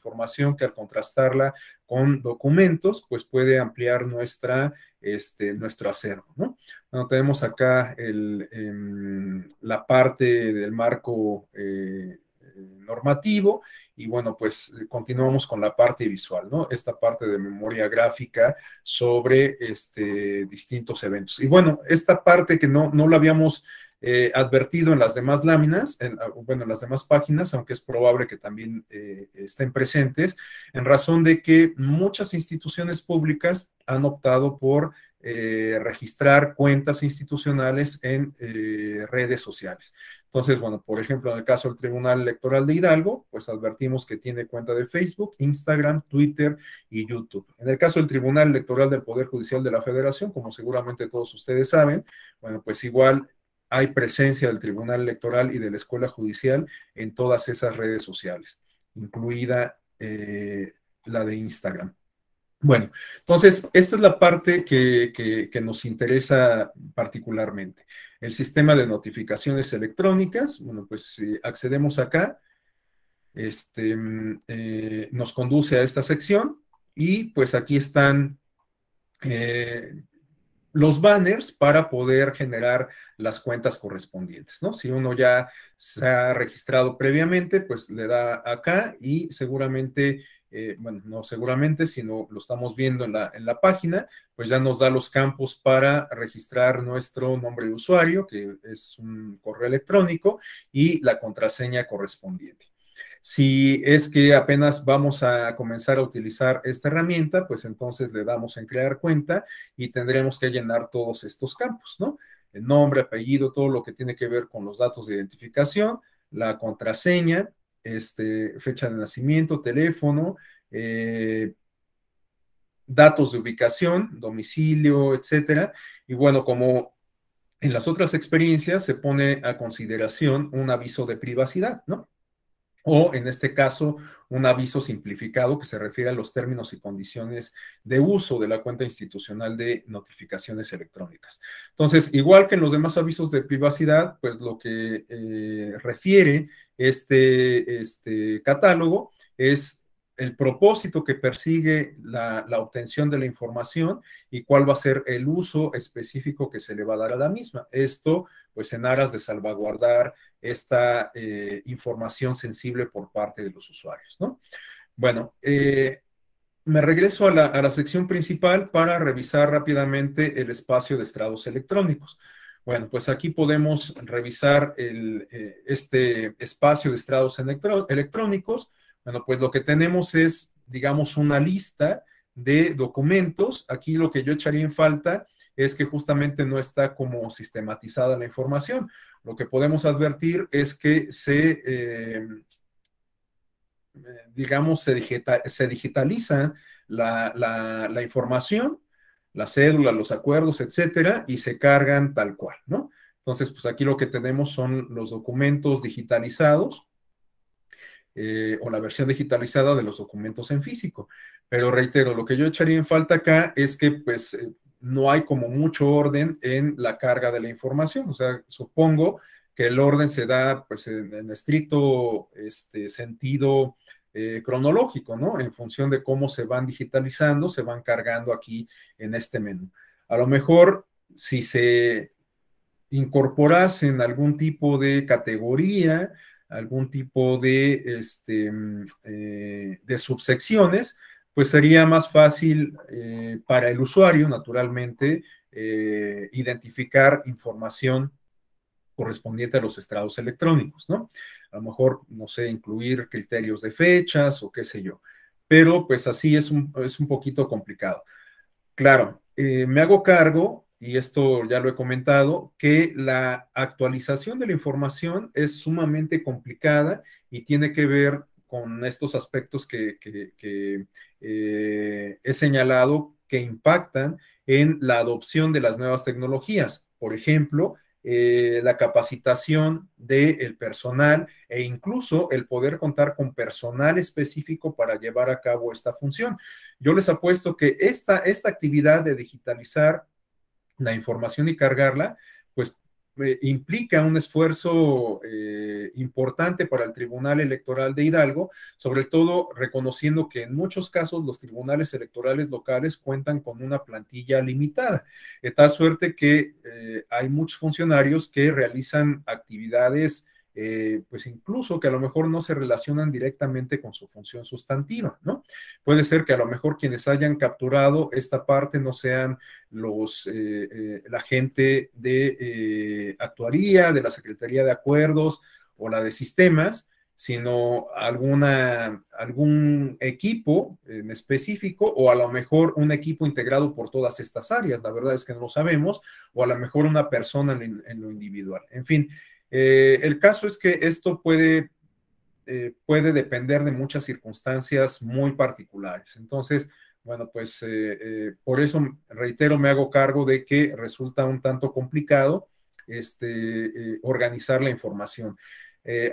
que al contrastarla con documentos, pues puede ampliar nuestro acervo, ¿no? Bueno, tenemos acá la parte del marco normativo, y bueno, pues continuamos con la parte visual, ¿no? Esta parte de memoria gráfica sobre distintos eventos. Y bueno, esta parte que no la habíamos advertido en las demás láminas, bueno, en las demás páginas, aunque es probable que también estén presentes, en razón de que muchas instituciones públicas han optado por registrar cuentas institucionales en redes sociales. Entonces, bueno, por ejemplo, en el caso del Tribunal Electoral de Hidalgo, pues advertimos que tiene cuenta de Facebook, Instagram, Twitter y YouTube. En el caso del Tribunal Electoral del Poder Judicial de la Federación, como seguramente todos ustedes saben, bueno, pues igual hay presencia del Tribunal Electoral y de la Escuela Judicial en todas esas redes sociales, incluida la de Instagram. Bueno, entonces, esta es la parte que nos interesa particularmente. El sistema de notificaciones electrónicas. Bueno, pues si accedemos acá, nos conduce a esta sección, y pues aquí están los banners para poder generar las cuentas correspondientes, ¿no? Si uno ya se ha registrado previamente, pues le da acá y seguramente bueno, no seguramente, sino lo estamos viendo en la página, pues ya nos da los campos para registrar nuestro nombre de usuario, que es un correo electrónico, y la contraseña correspondiente. Si es que apenas vamos a comenzar a utilizar esta herramienta, pues entonces le damos en crear cuenta y tendremos que llenar todos estos campos, ¿no? El nombre, apellido, todo lo que tiene que ver con los datos de identificación, la contraseña, fecha de nacimiento, teléfono, datos de ubicación, domicilio, etcétera. Y bueno, como en las otras experiencias, se pone a consideración un aviso de privacidad, ¿no? O en este caso, un aviso simplificado que se refiere a los términos y condiciones de uso de la cuenta institucional de notificaciones electrónicas. Entonces, igual que en los demás avisos de privacidad, pues lo que refiere este catálogo es el propósito que persigue la obtención de la información y cuál va a ser el uso específico que se le va a dar a la misma. Esto, pues en aras de salvaguardar esta información sensible por parte de los usuarios, ¿no? Bueno, me regreso a la sección principal para revisar rápidamente el espacio de estrados electrónicos. Bueno, pues aquí podemos revisar este espacio de estrados electrónicos. Bueno, pues lo que tenemos es, digamos, una lista de documentos. Aquí lo que yo echaría en falta es que justamente no está como sistematizada la información. Lo que podemos advertir es que digamos, se digitaliza la información, la cédula, los acuerdos, etcétera, y se cargan tal cual, ¿no? Entonces, pues aquí lo que tenemos son los documentos digitalizados o la versión digitalizada de los documentos en físico. Pero reitero, lo que yo echaría en falta acá es que pues no hay como mucho orden en la carga de la información. O sea, supongo que el orden se da pues en estricto sentido cronológico, ¿no? En función de cómo se van digitalizando, se van cargando aquí en este menú. A lo mejor si se incorporasen algún tipo de categoría, algún tipo de subsecciones, pues sería más fácil para el usuario, naturalmente, identificar información correspondiente a los estrados electrónicos, ¿no? A lo mejor, no sé, incluir criterios de fechas o qué sé yo, pero pues así es un poquito complicado. Claro, me hago cargo, y esto ya lo he comentado, que la actualización de la información es sumamente complicada y tiene que ver con estos aspectos que he señalado que impactan en la adopción de las nuevas tecnologías. Por ejemplo, la capacitación del personal e incluso el poder contar con personal específico para llevar a cabo esta función. Yo les apuesto que esta actividad de digitalizar la información y cargarla, pues implica un esfuerzo importante para el Tribunal Electoral de Hidalgo, sobre todo reconociendo que en muchos casos los tribunales electorales locales cuentan con una plantilla limitada, de tal suerte que hay muchos funcionarios que realizan actividades pues incluso que a lo mejor no se relacionan directamente con su función sustantiva, ¿no? Puede ser que a lo mejor quienes hayan capturado esta parte no sean la gente de actuaría, de la Secretaría de Acuerdos o la de Sistemas, sino algún equipo en específico o a lo mejor un equipo integrado por todas estas áreas. La verdad es que no lo sabemos, o a lo mejor una persona en lo individual. En fin, el caso es que esto puede depender de muchas circunstancias muy particulares. Entonces, bueno, pues por eso, reitero, me hago cargo de que resulta un tanto complicado organizar la información.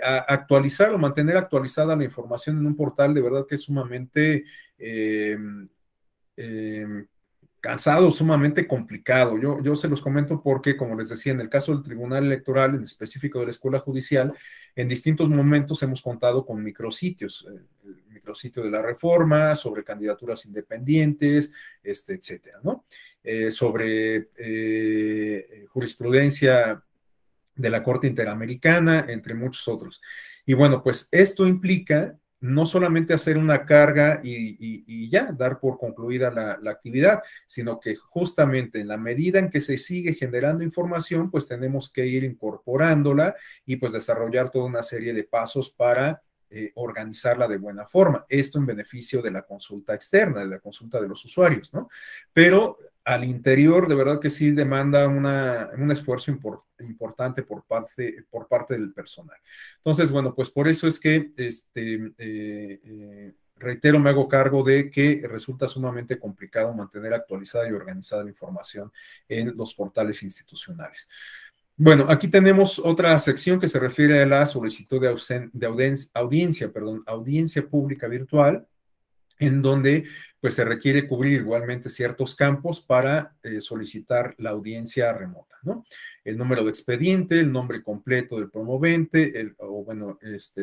Actualizar o mantener actualizada la información en un portal de verdad que es sumamente eh, cansado, sumamente complicado. Yo se los comento porque, como les decía, en el caso del Tribunal Electoral, en específico de la Escuela Judicial, en distintos momentos hemos contado con micrositios, el micrositio de la Reforma, sobre candidaturas independientes, etcétera, ¿no? Sobre jurisprudencia de la Corte Interamericana, entre muchos otros. Y bueno, pues esto implica no solamente hacer una carga y ya, dar por concluida la actividad, sino que justamente en la medida en que se sigue generando información, pues tenemos que ir incorporándola y pues desarrollar toda una serie de pasos para organizarla de buena forma. Esto en beneficio de la consulta externa, de la consulta de los usuarios, ¿no? Pero al interior, de verdad que sí demanda un esfuerzo importante por parte del personal. Entonces, bueno, pues por eso es que, reitero, me hago cargo de que resulta sumamente complicado mantener actualizada y organizada la información en los portales institucionales. Bueno, aquí tenemos otra sección que se refiere a la solicitud audiencia pública virtual, en donde pues se requiere cubrir igualmente ciertos campos para solicitar la audiencia remota, ¿no? El número de expediente, el nombre completo del promovente, el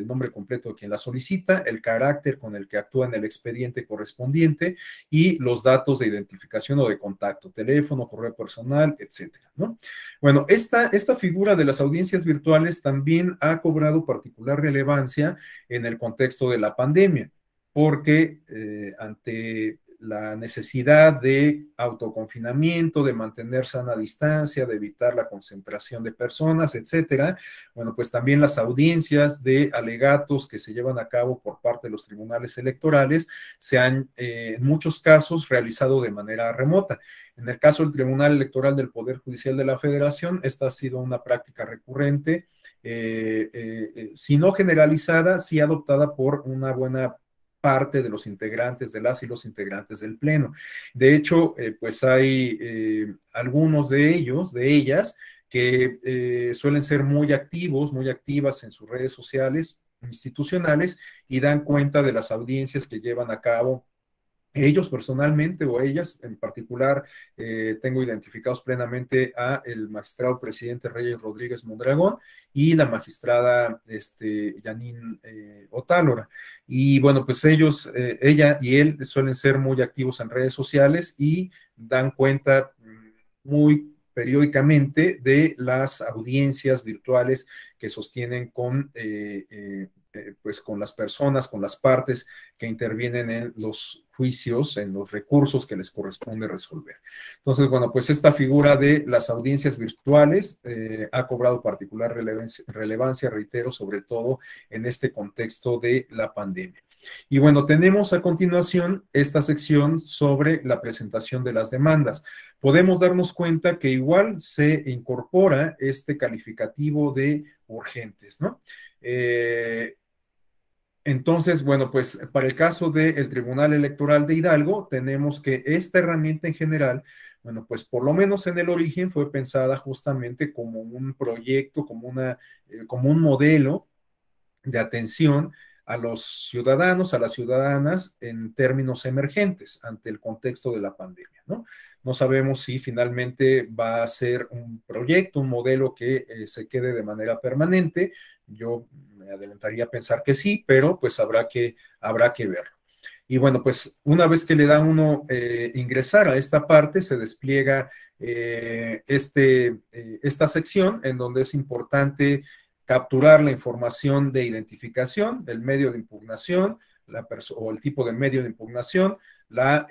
nombre completo de quien la solicita, el carácter con el que actúa en el expediente correspondiente y los datos de identificación o de contacto, teléfono, correo personal, etcétera, ¿no? Bueno, esta figura de las audiencias virtuales también ha cobrado particular relevancia en el contexto de la pandemia porque ante la necesidad de autoconfinamiento, de mantener sana distancia, de evitar la concentración de personas, etcétera, bueno, pues también las audiencias de alegatos que se llevan a cabo por parte de los tribunales electorales se han, en muchos casos, realizado de manera remota. En el caso del Tribunal Electoral del Poder Judicial de la Federación, esta ha sido una práctica recurrente, si no generalizada, sí adoptada por una buena parte de los integrantes, de las y los integrantes del Pleno. De hecho, pues hay algunos de ellos, de ellas, que suelen ser muy activos, muy activas en sus redes sociales institucionales y dan cuenta de las audiencias que llevan a cabo ellos personalmente o ellas en particular. Tengo identificados plenamente a el magistrado presidente Reyes Rodríguez Mondragón y la magistrada Janine Otálora. Y bueno, pues ellos, ella y él suelen ser muy activos en redes sociales y dan cuenta muy periódicamente de las audiencias virtuales que sostienen pues con las personas, con las partes que intervienen en los juicios, en los recursos que les corresponde resolver. Entonces, bueno, pues esta figura de las audiencias virtuales ha cobrado particular relevancia, reitero, sobre todo en este contexto de la pandemia. Y bueno, tenemos a continuación esta sección sobre la presentación de las demandas. Podemos darnos cuenta que igual se incorpora este calificativo de urgentes, ¿no? Entonces, bueno, pues para el caso del Tribunal Electoral de Hidalgo, tenemos que esta herramienta en general, bueno, pues por lo menos en el origen fue pensada justamente como un proyecto, como un modelo de atención a los ciudadanos, a las ciudadanas en términos emergentes ante el contexto de la pandemia, ¿no? No sabemos si finalmente va a ser un proyecto, un modelo que se quede de manera permanente. Yo me adelantaría a pensar que sí, pero pues habrá que verlo. Y bueno, pues una vez que le da uno ingresar a esta parte, se despliega esta sección en donde es importante capturar la información de identificación, el medio de impugnación, o el tipo de medio de impugnación, la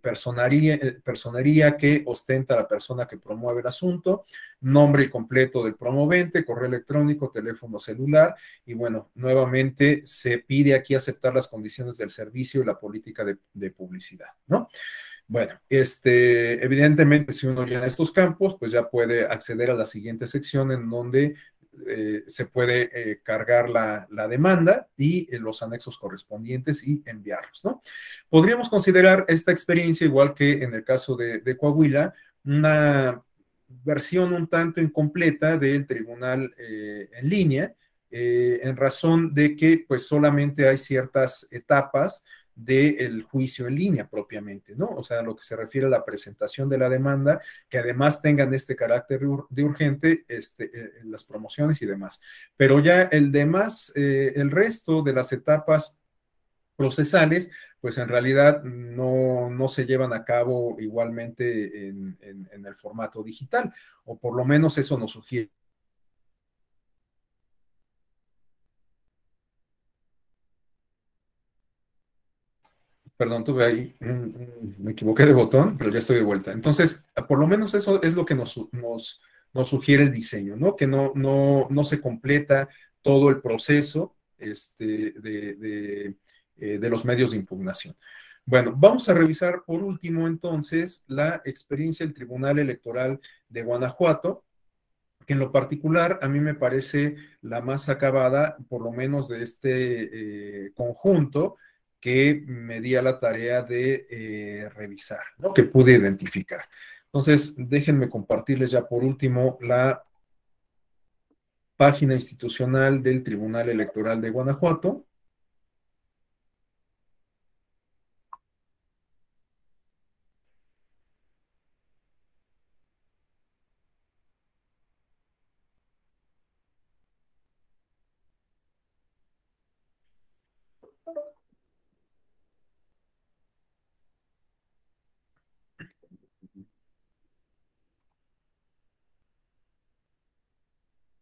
personería que ostenta la persona que promueve el asunto, nombre completo del promovente, correo electrónico, teléfono celular, y bueno, nuevamente se pide aquí aceptar las condiciones del servicio y la política de publicidad, ¿no? Bueno, evidentemente, si uno llena estos campos, pues ya puede acceder a la siguiente sección en donde se puede cargar la demanda y los anexos correspondientes y enviarlos, ¿no? Podríamos considerar esta experiencia, igual que en el caso de Coahuila, una versión un tanto incompleta del tribunal en línea, en razón de que pues solamente hay ciertas etapas del juicio en línea propiamente, ¿no? O sea, lo que se refiere a la presentación de la demanda, que además tengan este carácter de urgente, las promociones y demás. Pero ya el resto de las etapas procesales, pues en realidad no se llevan a cabo igualmente en el formato digital, o por lo menos eso nos sugiere. Perdón, tuve ahí, me equivoqué de botón, pero ya estoy de vuelta. Entonces, por lo menos eso es lo que nos sugiere el diseño, ¿no? Que no se completa todo el proceso de los medios de impugnación. Bueno, vamos a revisar por último entonces la experiencia del Tribunal Electoral de Guanajuato, que en lo particular a mí me parece la más acabada, por lo menos de este conjunto que me di a la tarea de revisar, ¿no? Que pude identificar. Entonces, déjenme compartirles ya por último la página institucional del Tribunal Electoral de Guanajuato.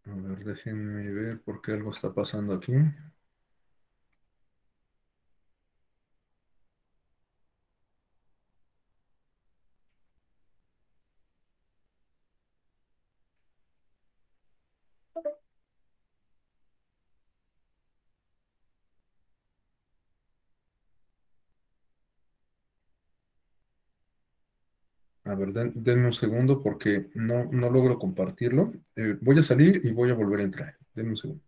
A ver, déjenme ver por qué algo está pasando aquí. A ver, denme un segundo porque no logro compartirlo. Voy a salir y voy a volver a entrar. Denme un segundo.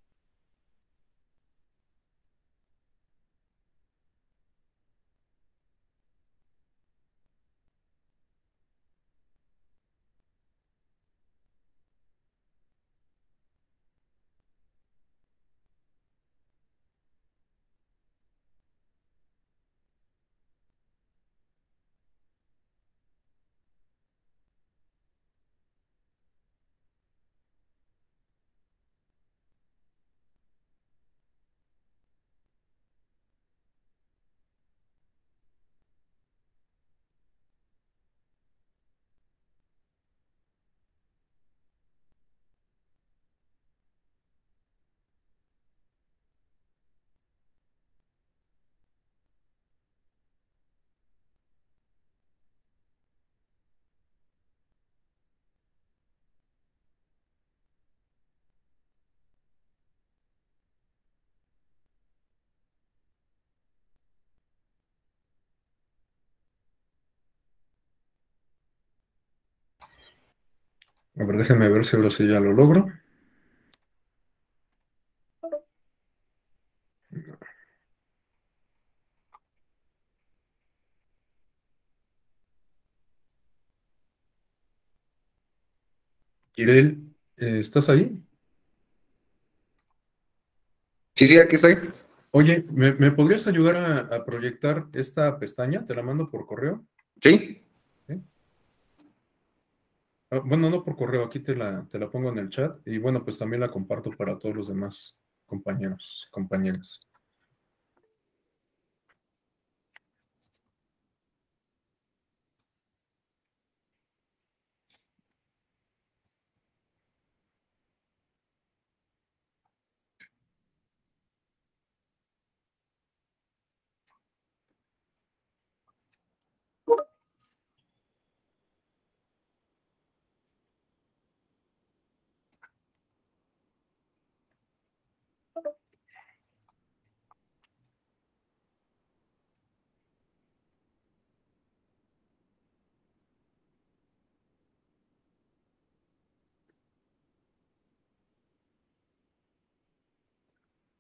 A ver, déjenme ver si ahora sí ya lo logro. Irel, ¿estás ahí? Sí, sí, aquí estoy. Oye, ¿me podrías ayudar a proyectar esta pestaña? Te la mando por correo. Sí. ¿Sí? Ah, bueno, no por correo, aquí te la pongo en el chat y bueno, pues también la comparto para todos los demás compañeros, compañeras.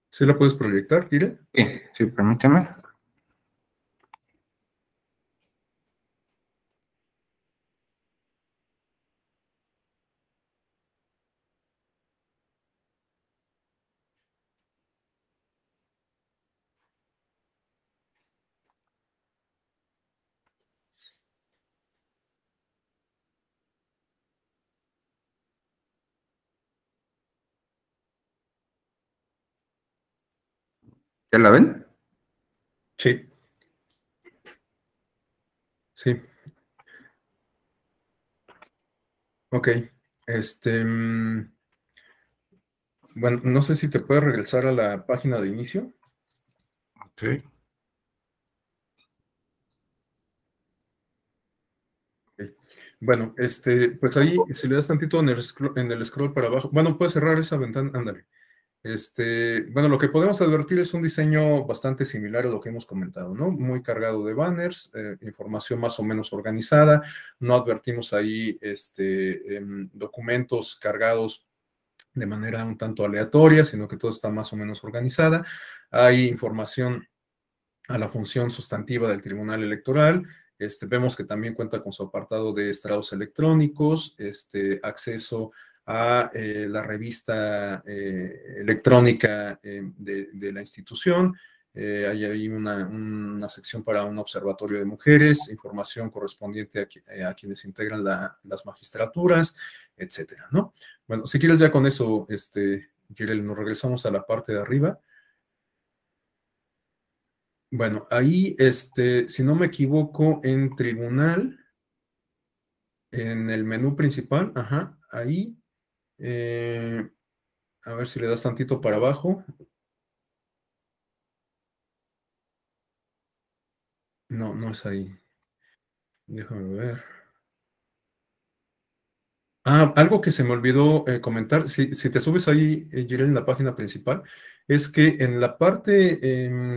¿Sí la puedes proyectar, Irel? Sí, sí, permíteme. ¿Ya la ven? Sí, sí. Ok. Este, bueno, no sé si te puedes regresar a la página de inicio. Ok. Ok. Bueno, pues ahí, si le das tantito en el scroll para abajo, bueno, puedes cerrar esa ventana, ándale. Bueno, lo que podemos advertir es un diseño bastante similar a lo que hemos comentado, ¿no? Muy cargado de banners, información más o menos organizada. No advertimos ahí documentos cargados de manera un tanto aleatoria, sino que todo está más o menos organizada. Hay información a la función sustantiva del Tribunal Electoral. Vemos que también cuenta con su apartado de estrados electrónicos, acceso a la revista electrónica de la institución. Hay ahí una sección para un observatorio de mujeres, información correspondiente a quienes integran las magistraturas, etcétera, ¿no? Bueno, si quieres ya con eso, Jirel, nos regresamos a la parte de arriba. Bueno, ahí, si no me equivoco, en tribunal, en el menú principal, ajá, ahí, eh, a ver si le das tantito para abajo. No, no es ahí. Déjame ver. Ah, algo que se me olvidó comentar, si te subes ahí, Jirel, en la página principal, es que en la parte,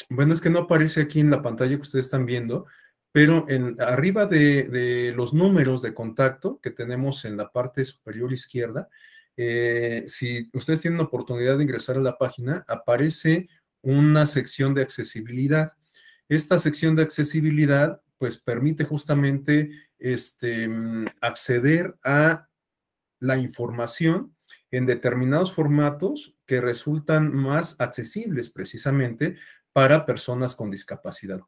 bueno, es que no aparece aquí en la pantalla que ustedes están viendo, pero arriba de los números de contacto que tenemos en la parte superior izquierda, si ustedes tienen la oportunidad de ingresar a la página, aparece una sección de accesibilidad. Esta sección de accesibilidad, pues, permite justamente acceder a la información en determinados formatos que resultan más accesibles precisamente para personas con discapacidad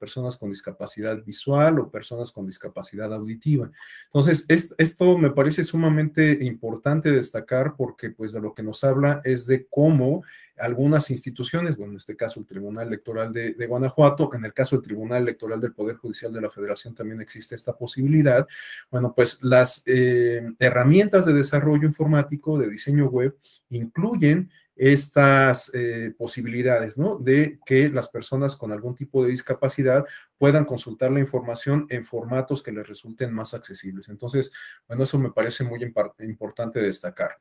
visual o personas con discapacidad auditiva. Entonces, esto me parece sumamente importante destacar porque pues de lo que nos habla es de cómo algunas instituciones, bueno, en este caso el Tribunal Electoral de Guanajuato, en el caso del Tribunal Electoral del Poder Judicial de la Federación también existe esta posibilidad. Bueno, pues las herramientas de desarrollo informático, de diseño web, incluyen estas posibilidades, ¿no? De que las personas con algún tipo de discapacidad puedan consultar la información en formatos que les resulten más accesibles. Entonces, bueno, eso me parece muy importante destacar.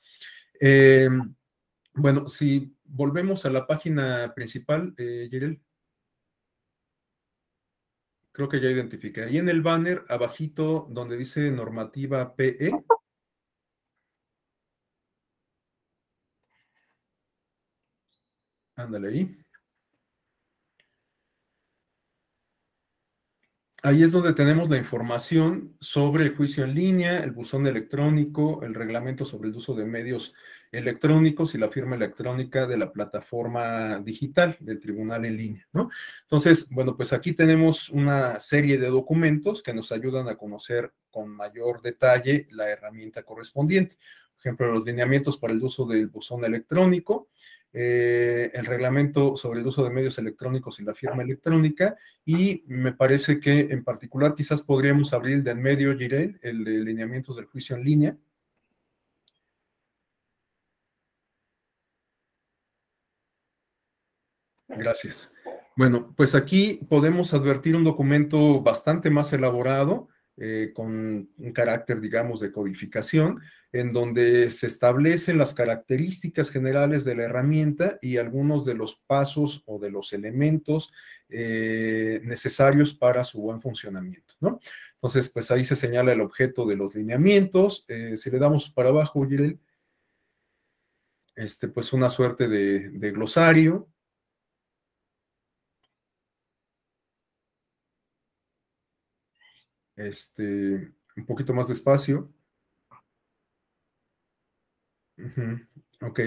Eh, bueno, si volvemos a la página principal, Yerel, creo que ya identifiqué. Ahí en el banner, abajito, donde dice normativa PE, ándale ahí. Ahí es donde tenemos la información sobre el juicio en línea, el buzón electrónico, el reglamento sobre el uso de medios electrónicos y la firma electrónica de la plataforma digital del tribunal en línea, ¿no? Entonces, bueno, pues aquí tenemos una serie de documentos que nos ayudan a conocer con mayor detalle la herramienta correspondiente. Por ejemplo, los lineamientos para el uso del buzón electrónico, el reglamento sobre el uso de medios electrónicos y la firma electrónica, y me parece que en particular quizás podríamos abrir el de en medio, Jirel, el de lineamientos del juicio en línea. Gracias. Bueno, pues aquí podemos advertir un documento bastante más elaborado, con un carácter, digamos, de codificación, en donde se establecen las características generales de la herramienta y algunos de los pasos o de los elementos necesarios para su buen funcionamiento, ¿no? Entonces, pues ahí se señala el objeto de los lineamientos. Si le damos para abajo, Jirel, pues una suerte de glosario. Un poquito más despacio. Ujú, ok.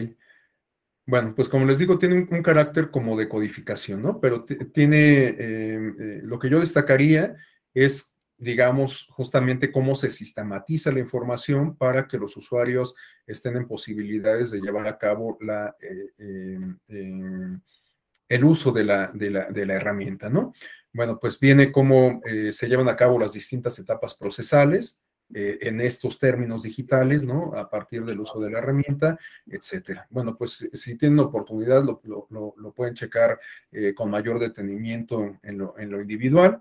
Bueno, pues como les digo, tiene un carácter como de codificación, ¿no? Pero tiene, lo que yo destacaría es, digamos, justamente cómo se sistematiza la información para que los usuarios estén en posibilidades de llevar a cabo el uso de la herramienta, ¿no? Bueno, pues viene cómo se llevan a cabo las distintas etapas procesales en estos términos digitales, ¿no? A partir del uso de la herramienta, etcétera. Bueno, pues si tienen oportunidad, lo pueden checar con mayor detenimiento en lo individual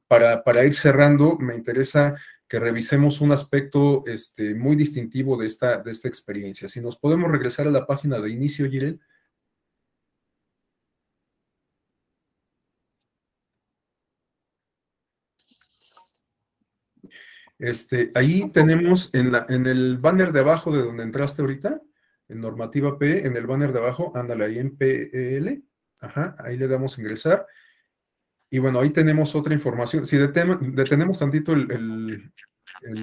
Para ir cerrando, me interesa que revisemos un aspecto muy distintivo de esta experiencia. Si nos podemos regresar a la página de inicio, Jirel. Ahí tenemos en el banner de abajo de donde entraste ahorita, en normativa P, en el banner de abajo, ándale ahí en PL, ajá, ahí le damos a ingresar. Y bueno, ahí tenemos otra información. Si detenemos tantito el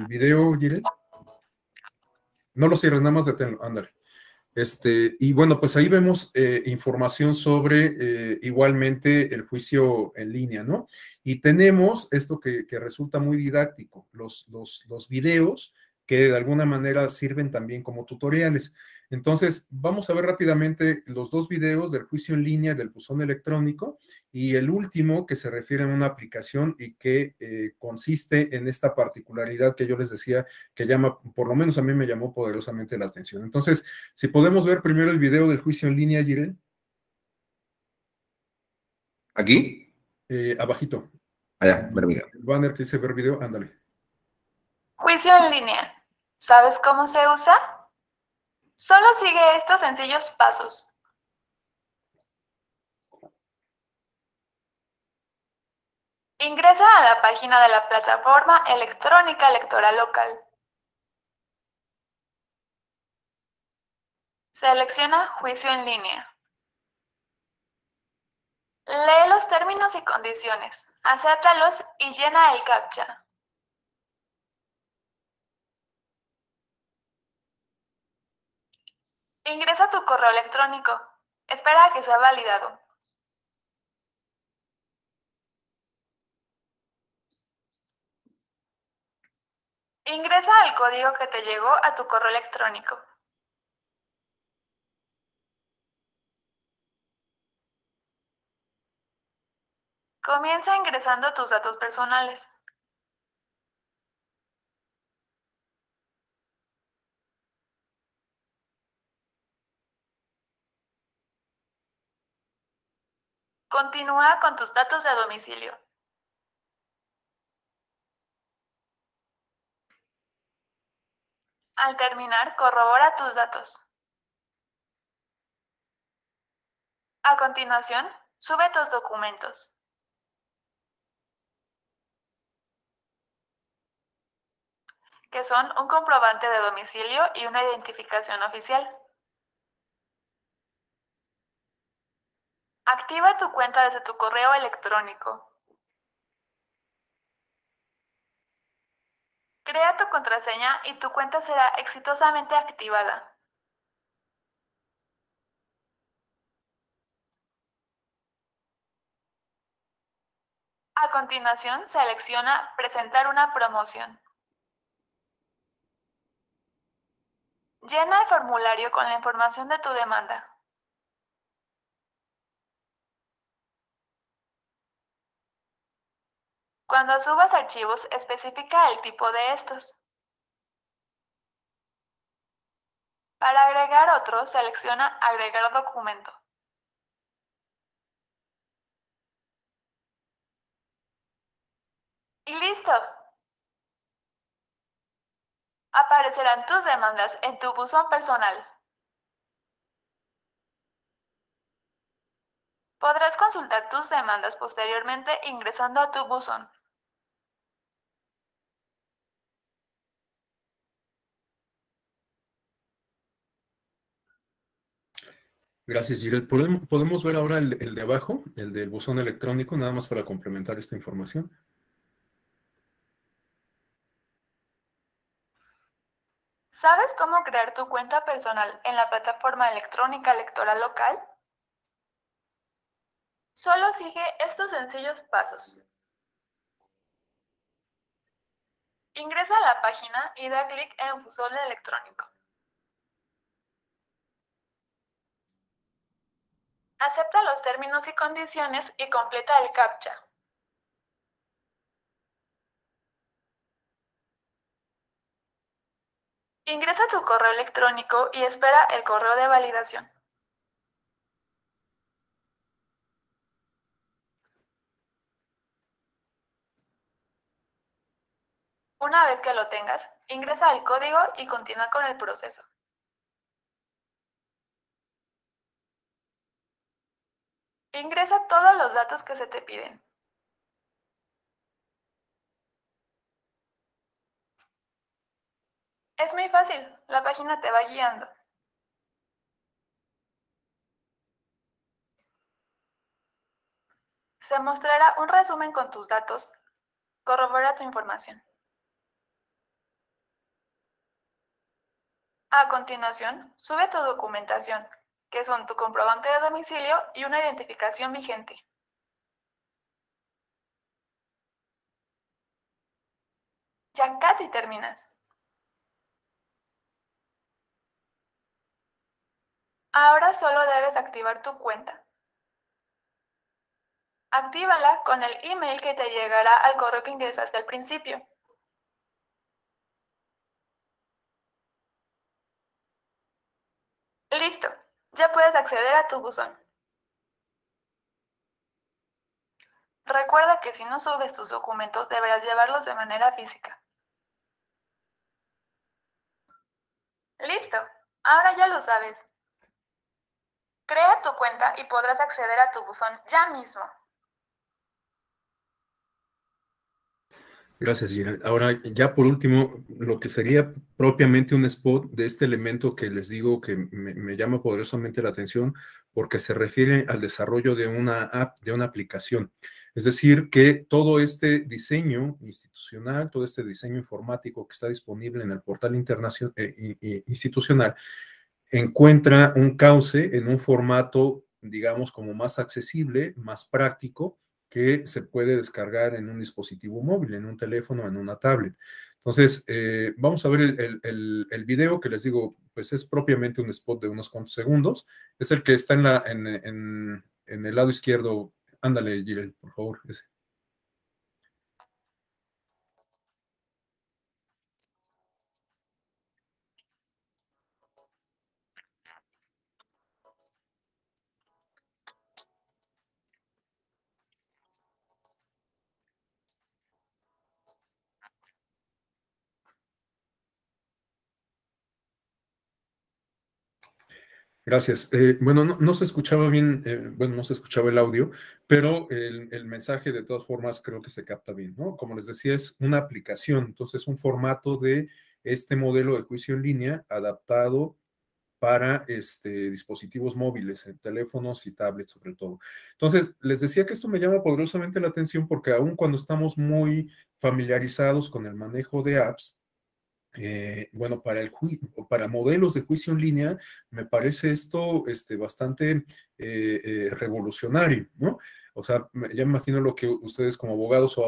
video, Jirel, no lo cierres, nada más deténlo, ándale. Y bueno, pues ahí vemos información sobre igualmente el juicio en línea, ¿no? Y tenemos esto que resulta muy didáctico, los videos que de alguna manera sirven también como tutoriales. Entonces, vamos a ver rápidamente los dos videos del juicio en línea del buzón electrónico y el último que se refiere a una aplicación y que consiste en esta particularidad que yo les decía que llama, por lo menos a mí me llamó poderosamente la atención. Entonces, si podemos ver primero el video del juicio en línea, Jirel. ¿Aquí? Abajito. Allá, ver video. El banner que dice ver video, ándale. Juicio en línea. ¿Sabes cómo se usa? Solo sigue estos sencillos pasos. Ingresa a la página de la plataforma electrónica electoral local. Selecciona Juicio en línea. Lee los términos y condiciones, acéptalos y llena el CAPTCHA. Ingresa tu correo electrónico. Espera a que sea validado. Ingresa el código que te llegó a tu correo electrónico. Comienza ingresando tus datos personales. Continúa con tus datos de domicilio. Al terminar, corrobora tus datos. A continuación, sube tus documentos. Que son un comprobante de domicilio y una identificación oficial. Activa tu cuenta desde tu correo electrónico. Crea tu contraseña y tu cuenta será exitosamente activada. A continuación, selecciona Presentar una promoción. Llena el formulario con la información de tu demanda. Cuando subas archivos, especifica el tipo de estos. Para agregar otro, selecciona Agregar documento. ¡Y listo! Aparecerán tus demandas en tu buzón personal. Podrás consultar tus demandas posteriormente ingresando a tu buzón. Gracias, Jirel. ¿Podemos ver ahora el de abajo, el del buzón electrónico, nada más para complementar esta información? ¿Sabes cómo crear tu cuenta personal en la plataforma electrónica electoral local? Solo sigue estos sencillos pasos. Ingresa a la página y da clic en Buzón electrónico. Acepta los términos y condiciones y completa el CAPTCHA. Ingresa tu correo electrónico y espera el correo de validación. Una vez que lo tengas, ingresa el código y continúa con el proceso. Ingresa todos los datos que se te piden. Es muy fácil, la página te va guiando. Se mostrará un resumen con tus datos. Corrobora tu información. A continuación, sube tu documentación, que son tu comprobante de domicilio y una identificación vigente. Ya casi terminas. Ahora solo debes activar tu cuenta. Actívala con el email que te llegará al correo que ingresaste al principio. Listo, ya puedes acceder a tu buzón. Recuerda que si no subes tus documentos deberás llevarlos de manera física. Listo, ahora ya lo sabes. Crea tu cuenta y podrás acceder a tu buzón ya mismo. Gracias, Gina. Ahora, ya por último, lo que sería propiamente un spot de este elemento que les digo que me llama poderosamente la atención porque se refiere al desarrollo de una app, de una aplicación. Es decir, que todo este diseño institucional, todo este diseño informático que está disponible en el portal institucional, encuentra un cauce en un formato, digamos, como más accesible, más práctico, que se puede descargar en un dispositivo móvil, en un teléfono, en una tablet. Entonces, vamos a ver el video que les digo, pues es propiamente un spot de unos cuantos segundos. Es el que está en el lado izquierdo. Ándale, Gilles, por favor. Ese. Gracias. Bueno, no se escuchaba bien, bueno, no se escuchaba el audio, pero el mensaje de todas formas creo que se capta bien, ¿no? Como les decía, es una aplicación, entonces un formato de este modelo de juicio en línea adaptado para dispositivos móviles, teléfonos y tablets sobre todo. Entonces, les decía que esto me llama poderosamente la atención porque aun cuando estamos muy familiarizados con el manejo de apps, bueno, para modelos de juicio en línea, me parece esto bastante revolucionario, ¿no? O sea, ya me imagino lo que ustedes como abogados o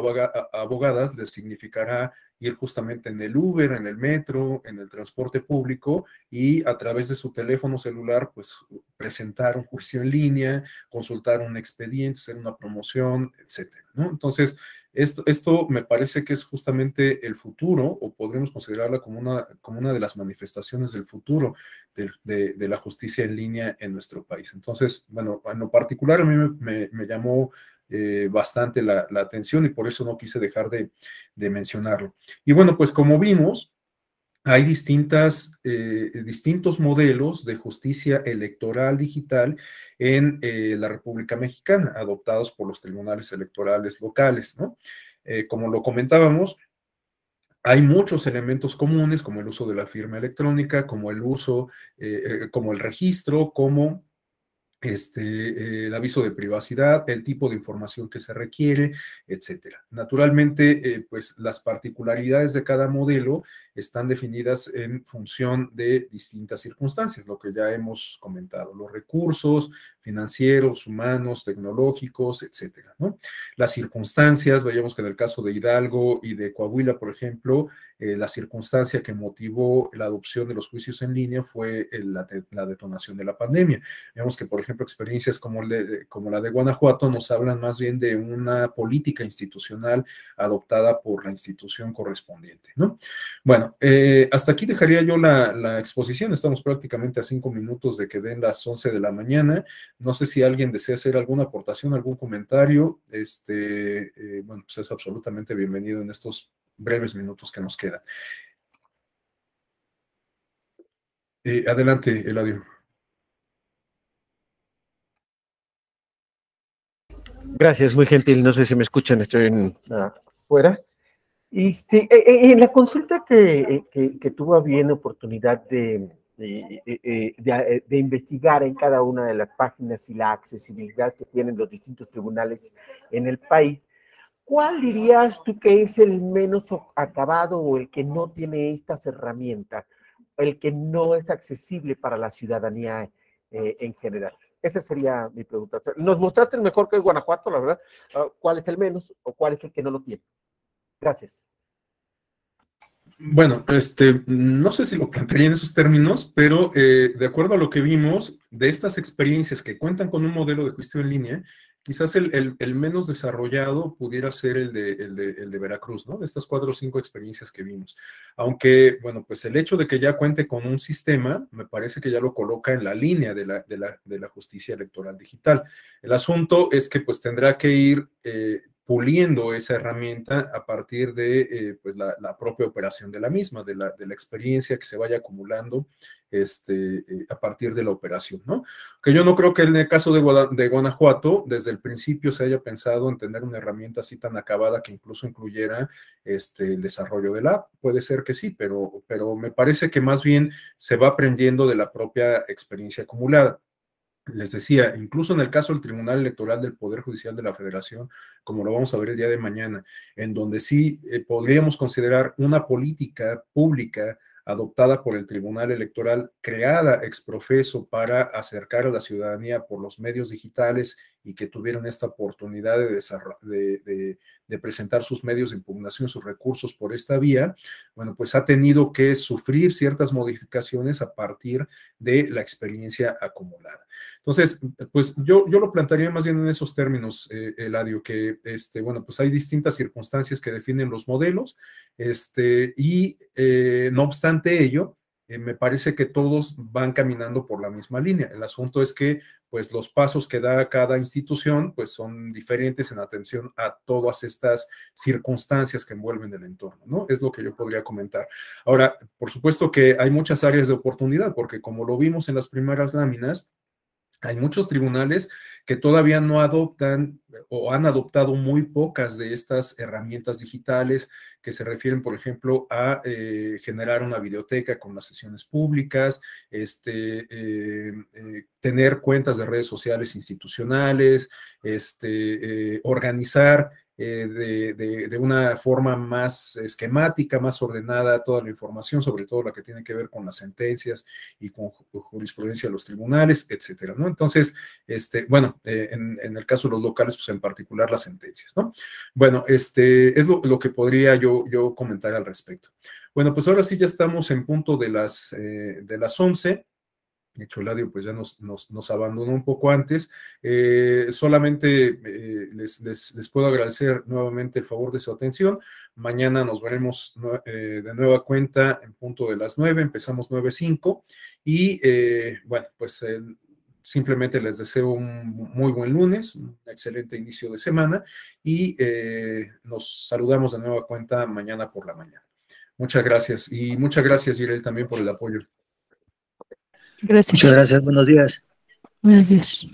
abogadas les significará ir justamente en el Uber, en el metro, en el transporte público y a través de su teléfono celular, pues presentar un juicio en línea, consultar un expediente, hacer una promoción, etcétera, ¿no? Entonces, esto me parece que es justamente el futuro, o podríamos considerarla como una de las manifestaciones del futuro de la justicia en línea en nuestro país. Entonces, bueno, en lo particular a mí me llamó bastante la atención y por eso no quise dejar de mencionarlo. Y bueno, pues como vimos, hay distintos modelos de justicia electoral digital en la República Mexicana, adoptados por los tribunales electorales locales, ¿no? Como lo comentábamos, hay muchos elementos comunes, como el uso de la firma electrónica, como el uso, como el registro, como el aviso de privacidad, el tipo de información que se requiere, etcétera. Naturalmente, pues las particularidades de cada modelo están definidas en función de distintas circunstancias, lo que ya hemos comentado, los recursos financieros, humanos, tecnológicos, etcétera, ¿no? Las circunstancias, veíamos que en el caso de Hidalgo y de Coahuila, por ejemplo, la circunstancia que motivó la adopción de los juicios en línea fue la detonación de la pandemia. Vemos que, por ejemplo, experiencias como la de Guanajuato nos hablan más bien de una política institucional adoptada por la institución correspondiente, ¿no? Bueno, hasta aquí dejaría yo la exposición. Estamos prácticamente a 5 minutos de que den las 11 de la mañana. No sé si alguien desea hacer alguna aportación, algún comentario. Bueno, pues es absolutamente bienvenido en estos breves minutos que nos quedan. Adelante, Eladio. Gracias, muy gentil. No sé si me escuchan, estoy fuera. En la consulta que tuvo a bien oportunidad de investigar en cada una de las páginas y la accesibilidad que tienen los distintos tribunales en el país, ¿cuál dirías tú que es el menos acabado o el que no tiene estas herramientas, el que no es accesible para la ciudadanía en general? Esa sería mi pregunta. Nos mostraste el mejor que es Guanajuato, la verdad. ¿Cuál es el menos o cuál es el que no lo tiene? Gracias. Bueno, no sé si lo plantearía en esos términos, pero de acuerdo a lo que vimos, de estas experiencias que cuentan con un modelo de juicio en línea, quizás el menos desarrollado pudiera ser el de Veracruz, ¿no? De estas 4 o 5 experiencias que vimos. Aunque, bueno, pues el hecho de que ya cuente con un sistema, me parece que ya lo coloca en la línea de la justicia electoral digital. El asunto es que pues tendrá que ir puliendo esa herramienta a partir de pues la propia operación de la misma, de la experiencia que se vaya acumulando a partir de la operación, ¿no? Que yo no creo que en el caso de Guanajuato, desde el principio se haya pensado en tener una herramienta así tan acabada que incluso incluyera el desarrollo de la app. Puede ser que sí, pero me parece que más bien se va aprendiendo de la propia experiencia acumulada. Les decía, incluso en el caso del Tribunal Electoral del Poder Judicial de la Federación, como lo vamos a ver el día de mañana, en donde sí podríamos considerar una política pública adoptada por el Tribunal Electoral, creada ex profeso para acercar a la ciudadanía por los medios digitales y que tuvieran esta oportunidad de presentar sus medios de impugnación, sus recursos por esta vía, bueno, pues ha tenido que sufrir ciertas modificaciones a partir de la experiencia acumulada. Entonces, pues yo lo plantearía más bien en esos términos, Eladio, que, bueno, pues hay distintas circunstancias que definen los modelos, y no obstante ello, me parece que todos van caminando por la misma línea. El asunto es que, pues, los pasos que da cada institución, pues, son diferentes en atención a todas estas circunstancias que envuelven el entorno, ¿no? Es lo que yo podría comentar. Ahora, por supuesto que hay muchas áreas de oportunidad, porque como lo vimos en las primeras láminas, hay muchos tribunales que todavía no adoptan o han adoptado muy pocas de estas herramientas digitales que se refieren, por ejemplo, a generar una videoteca con las sesiones públicas, tener cuentas de redes sociales institucionales, organizar de una forma más esquemática, más ordenada toda la información, sobre todo la que tiene que ver con las sentencias y con jurisprudencia de los tribunales, etcétera, ¿no? Entonces, bueno, en el caso de los locales, pues en particular las sentencias, ¿no? Bueno, es lo que podría yo comentar al respecto. Bueno, pues ahora sí ya estamos en punto de las 11. De hecho, Eladio pues ya nos abandonó un poco antes. Solamente les puedo agradecer nuevamente el favor de su atención. Mañana nos veremos de nueva cuenta en punto de las 9, empezamos 9:05 y bueno, pues simplemente les deseo un muy buen lunes, un excelente inicio de semana y nos saludamos de nueva cuenta mañana por la mañana. Muchas gracias y muchas gracias, Jirel, también por el apoyo. Gracias. Muchas gracias, buenos días. Buenos días.